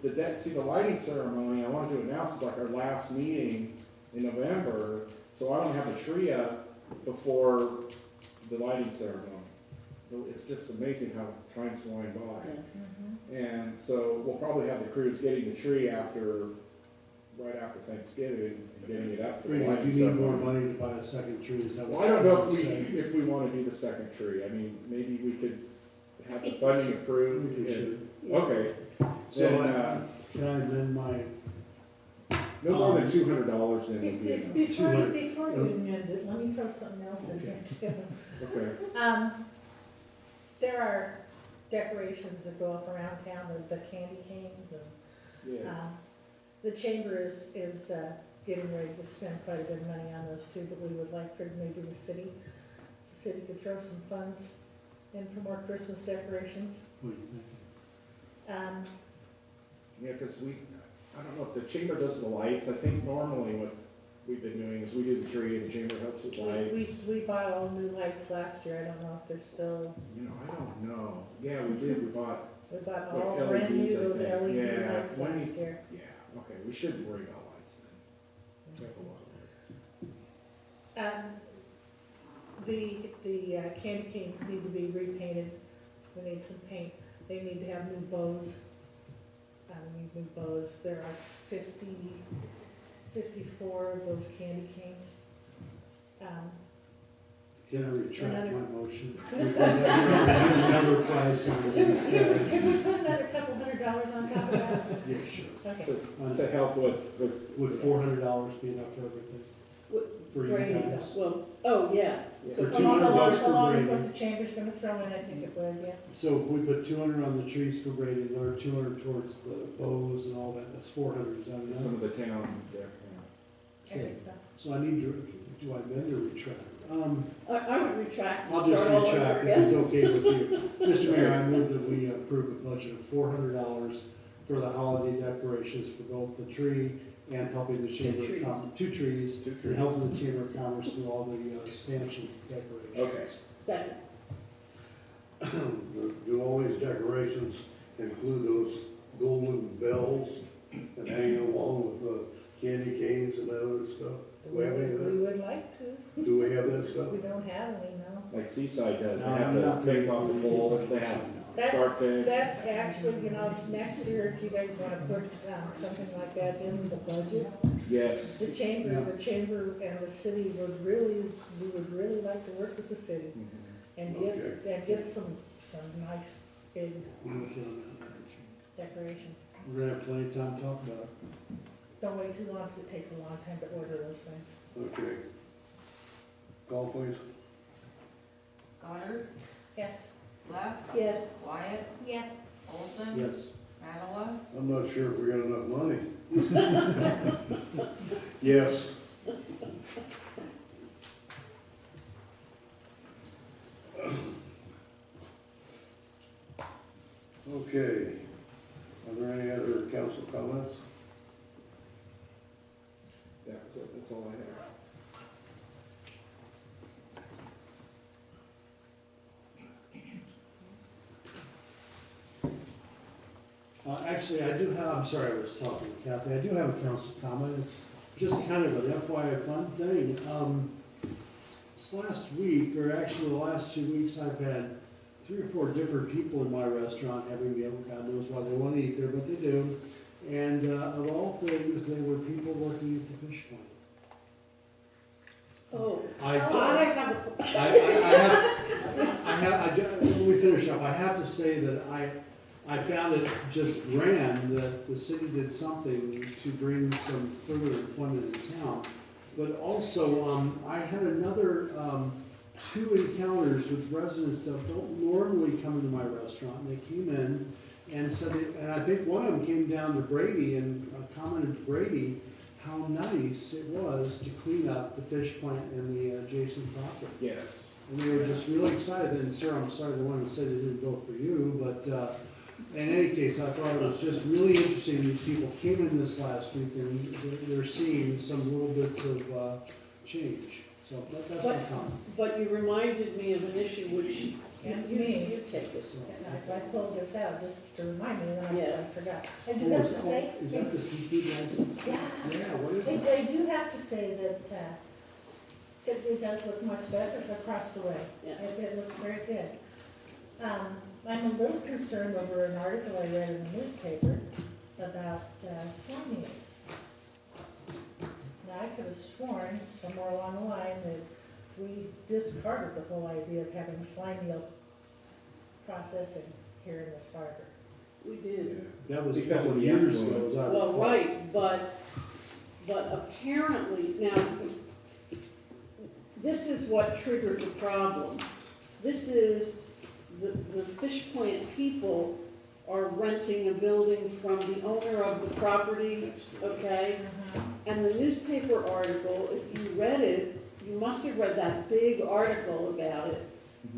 the lighting ceremony, I want to do it now, since like our last meeting in November, so I don't have a tree up before the lighting ceremony. It's just amazing how time's flying by. And so we'll probably have the crews getting the tree right after Thanksgiving, and getting it up for the Brady, lighting do you need more ceremony. money to buy a second tree? Is that Well, what I don't you're know saying? if we want to do the second tree. I mean, maybe we could have the funding approved. We and- should. Okay. So Then, can I amend my, no more than $200 then would be enough. Before you 200. amend it, let me throw something else in here too. Okay. There are decorations that go up around town, the candy canes, and, Yeah. the chamber is getting ready to spend quite a bit of money on those too, but we would like for maybe the city could throw some funds in for more Christmas decorations. what do you think? Yeah, because I don't know if the chamber does the lights. I think normally what we've been doing is we do the tree and the chamber helps with lights. We bought all new lights last year, I don't know if they're still, I don't know. Yeah, we did. We bought, we bought Like all brand new, LEDs, I those think. LED Yeah, lights when last year. yeah, okay, we shouldn't worry about lights then. We have a lot of lights. The candy canes need to be repainted, we need some paint, they need to have new bows. We need new bows, there are 54 of those candy canes. Can I retract Another- my motion? Another price on it instead. Can we put another couple $100 on top of that? Yeah, sure. Okay. To help with Would $400 be enough for everything? For you Brady's guys? Well, oh, yeah. For Along $200 with for what Brady. the chamber's gonna throw in, I think it would, yeah. So if we put 200 on the trees for Brady, another 200 towards the bows and all that, that's 400, is that some enough? of the town, yeah. I think so. So I need to, do I amend or retract? I would retract I'll and just start all over retract if again. it's okay with you. Mr. Mayor, I move that we approve a budget of $400 for the holiday decorations for both the tree and helping the Chamber of Commerce, 2 trees, and helping the Chamber of Commerce with all the stanchion decorations. Okay. Second. Do all these decorations include those golden bells and hang along with the candy canes and that other stuff? Do we have any of We that? would like to, Do we have that stuff? we don't have any, no. Like Seaside does, they No, have I'm the not things gonna- off the pole, they have starfish. That's actually, next year, if you guys wanna put, something like that in the budget, Yes. the chamber and the city we would really like to work with the city and get some nice big decorations. We're gonna have plenty of time to talk about it. Don't wait too long, 'cause it takes a long time to order those things. Okay. Call please. Goddard, Yes. Left, Yes. Wyatt, Yes. Olson, Yes. Matala, I'm not sure if we got enough money. Yes. Okay. Are there any other council comments? That's all I have. Actually, I do have, I'm sorry, I was talking to Kathy, I do have a council comment, it's just kind of an FYI fun thing. This last week, or actually the last 2 weeks, I've had 3 or 4 different people in my restaurant having meal, God knows why they want to eat there, but they do. And of all things, they were people working at the fish plant. Oh. I have let me finish up. I have to say that I found it just grand that the city did something to bring some further employment in town. But also, I had another two encounters with residents that don't normally come into my restaurant. And they came in and said, and I think one of them came down to Brady and commented to Brady how nice it was to clean up the fish plant and the adjacent property. Yes. And they were just really excited. And sir, I'm sorry the one that said they didn't vote for you, but in any case, I thought it was just really interesting. These people came in this last week and they're seeing some little bits of change. So that's my comment. But you reminded me of an issue which And you me, take this. and I pulled this out just to remind me, and Yeah. I forgot. I do Oh, have is to say. is that the seafood license? Yeah. Yeah, what is They, it? they do have to say that, it does look much better across the way. Yeah. It looks very good. I'm a little concerned over an article I read in the newspaper about, slime meals. Now, I could have sworn somewhere along the line that we discarded the whole idea of having slime meal processing here in this harbor. We did. That was a Because couple of of the years effluent. ago, as I Well, recall. right, but apparently, now, this is what triggered the problem. This is, the fish plant people are renting a building from the owner of the property, okay? And the newspaper article, if you read it, you must have read that big article about it.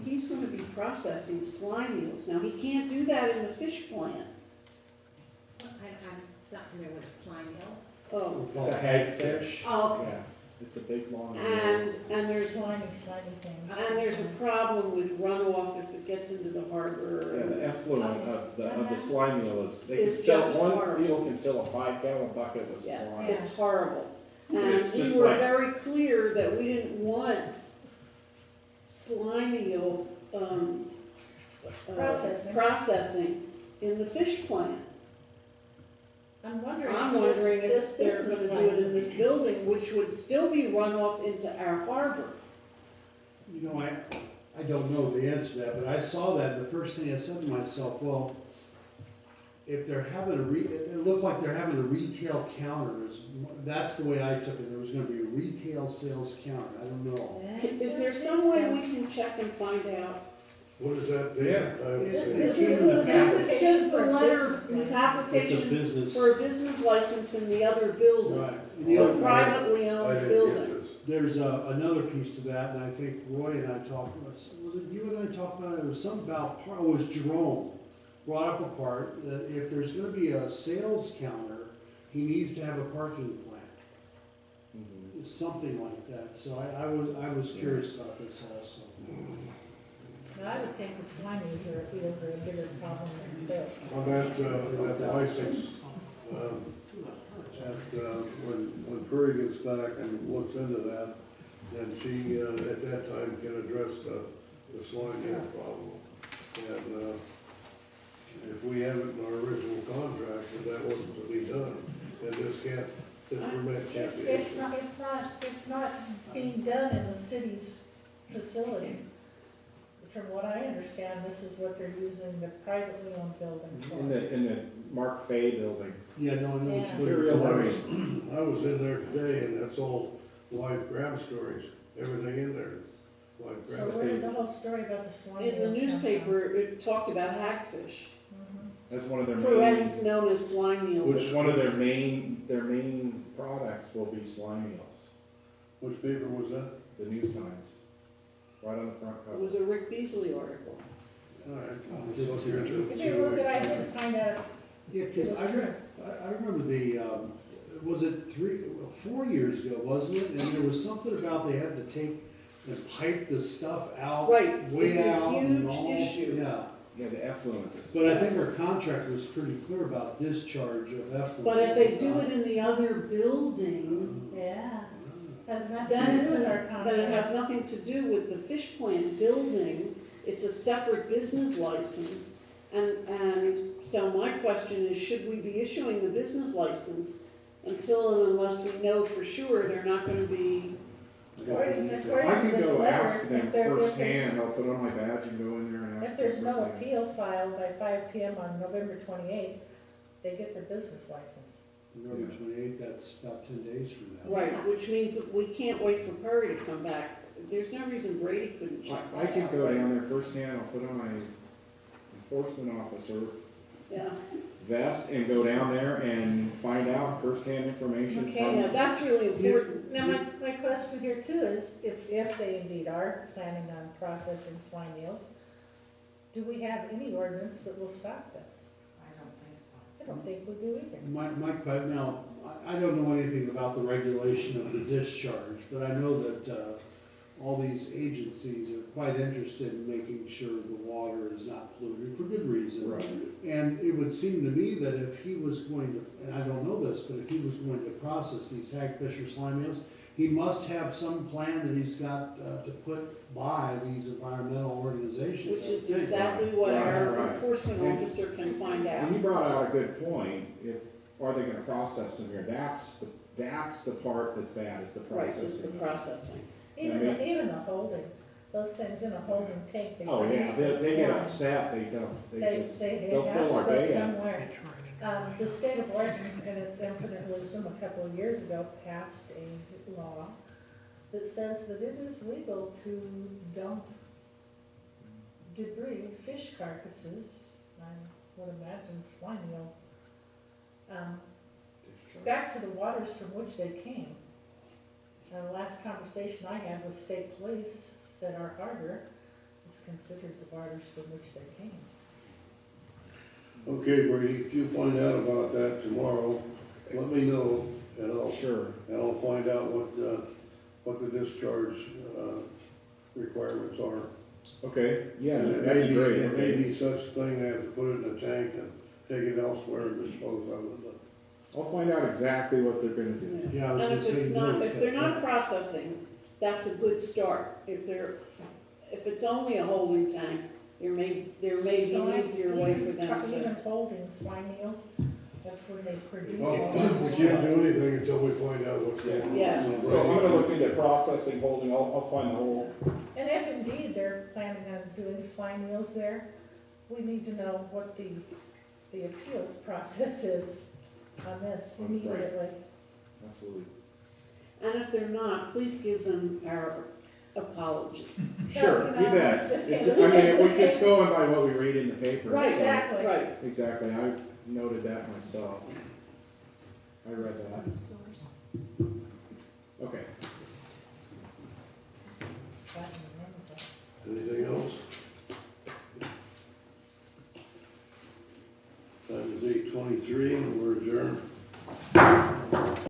He's gonna be processing slime meals. Now, he can't do that in the fish plant. I'm not familiar with a slime mill. Oh, It's a hagfish. Oh, Yeah, it's a big, long. and there's Slimy things. And there's a problem with runoff if it gets into the harbor. Yeah, the effluent of the slime meal is, they It's can fill, just one horrible. meal can fill a 5-gallon bucket with Yeah, slime. it's horrible. And It's we just were like- very clear that we didn't want slimy processing in the fish plant. I'm wondering. I'm if wondering this if they're gonna business do it in license- this building, which would still be runoff into our harbor. You know, I don't know the answer to that, but I saw that, and the first thing I said to myself, well, if they're having it looked like they're having a retail counter, that's the way I took it, there was gonna be a retail sales counter, I don't know. Is there some way we can check and find out? What is that? Yeah. This It's in the is just the For a letter, business his license. It's a application business, for a business license in the other building, right. And the other- a privately I owned didn't building. get this. There's another piece to that, and I think Roy and I talked, was it you and I talked about it, it was something about, it was Jerome brought up a part, that if there's gonna be a sales counter, he needs to have a parking plan. Mhm. Something like that, so I was curious about this also. Now, I would think the slimies are a bigger problem than the sales. On that license, when Prairie gets back and looks into that, then she, at that time, can address the slime meal problem. And, if we have it in our original contract, that that wasn't to be done, then this permit can't be It's issued. it's not being done in the city's facility. From what I understand, this is what they're using the privately owned building for. In the Mark Fay building. Yeah, no, I know Yeah. what Imperial you're Marine. I was in there today, and that's all live grab stories, everything in there, live So grab. where did the whole story about the slime In the meals come from? newspaper, it talked about hagfish, Mhm. That's one of their for main, ends known as slime meals. which one of their main products will be slime meals, Which paper was that? the News Times, right on the front It cover. was a Rick Beasley article. All right. I did Look see into it, If see you what look we at, I can do. didn't find out, Yeah, because I remember was it 4 years ago, wasn't it? And there was something about they had to take and pipe the stuff out. Right, Way it's a out and huge all. issue. Yeah, Yeah, the effluent. but I think our contract was pretty clear about discharge of effluent. But if they do it in the other building, yeah, has nothing then to it's, do with our then it has contract. nothing to do with the fish plant building. It's a separate business license. And so my question is, should we be issuing the business license until and unless we know for sure they're not gonna be, According I to can this go letter, ask them if there's- firsthand, I'll put on my badge and go in there and ask them. If there's no firsthand. appeal filed by 5 PM on November 28th, they get their business license. November 28th, that's about 10 days from now. right, which means we can't wait for Perry to come back. there's no reason Brady couldn't check I that can out, go right? down there firsthand, I'll put on my enforcement officer Yeah, vest and go down there and find out firsthand information Okay, yeah, from. that's really important. Now, my question here too is, if they indeed are planning on processing swine meals, do we have any ordinance that will stop this? I don't think so. I don't think we do either. Now, I don't know anything about the regulation of the discharge, but I know that, all these agencies are quite interested in making sure the water is not polluted for good reason. Right. And it would seem to me that if he was going to, and I don't know this, but if he was going to process these hagfish or slime meals, he must have some plan that he's got, to put by these environmental organizations. Which I would is think. exactly what our Right. enforcement officer can find out. And you brought out a good point, are they gonna process them here? That's the part that's bad, is the Right, is the processing. processing. Even the holding, those things in a holding tank, they Oh, yeah, produce they get slime. upset, they don't, they just, It they'll has fill to our go bay up. somewhere. The state of Oregon, in its infinite wisdom, a couple of years ago, passed a law that says that it is legal to dump debris, fish carcasses, I would imagine swine meal, back to the waters from which they came. And the last conversation I had with state police said our harbor is considered the waters from which they came. Okay, Brady, if you find out about that tomorrow, let me know, and Sure. I'll find out what the discharge, requirements are. Okay, yeah, And it that'd may be be, great. it may be such thing they have to put it in a tank and take it elsewhere and dispose of it. I'll find out exactly what they're gonna do. Yeah, I was And gonna if it's say, not, no, if they're not processing, that's a good start. If it's only a holding tank, there may be an easier way for them Even to. holding swine meals, that's where they produce. Well, all that we slime. can't do anything until we find out what's going on. Yeah. So I'm gonna look into processing, holding, I'll find the whole, And if indeed they're planning on doing slime meals there, we need to know what the appeals process is on this Right. immediately. absolutely. And if they're not, please give them our apology. Sure, you you know, bet. this I came- mean, if this we're just came- going by what we read in the paper. Right, Exactly. Right. Exactly, I noted that myself. I read that. Okay. I can remember that. Anything else? Time is 8:23 and we're adjourned.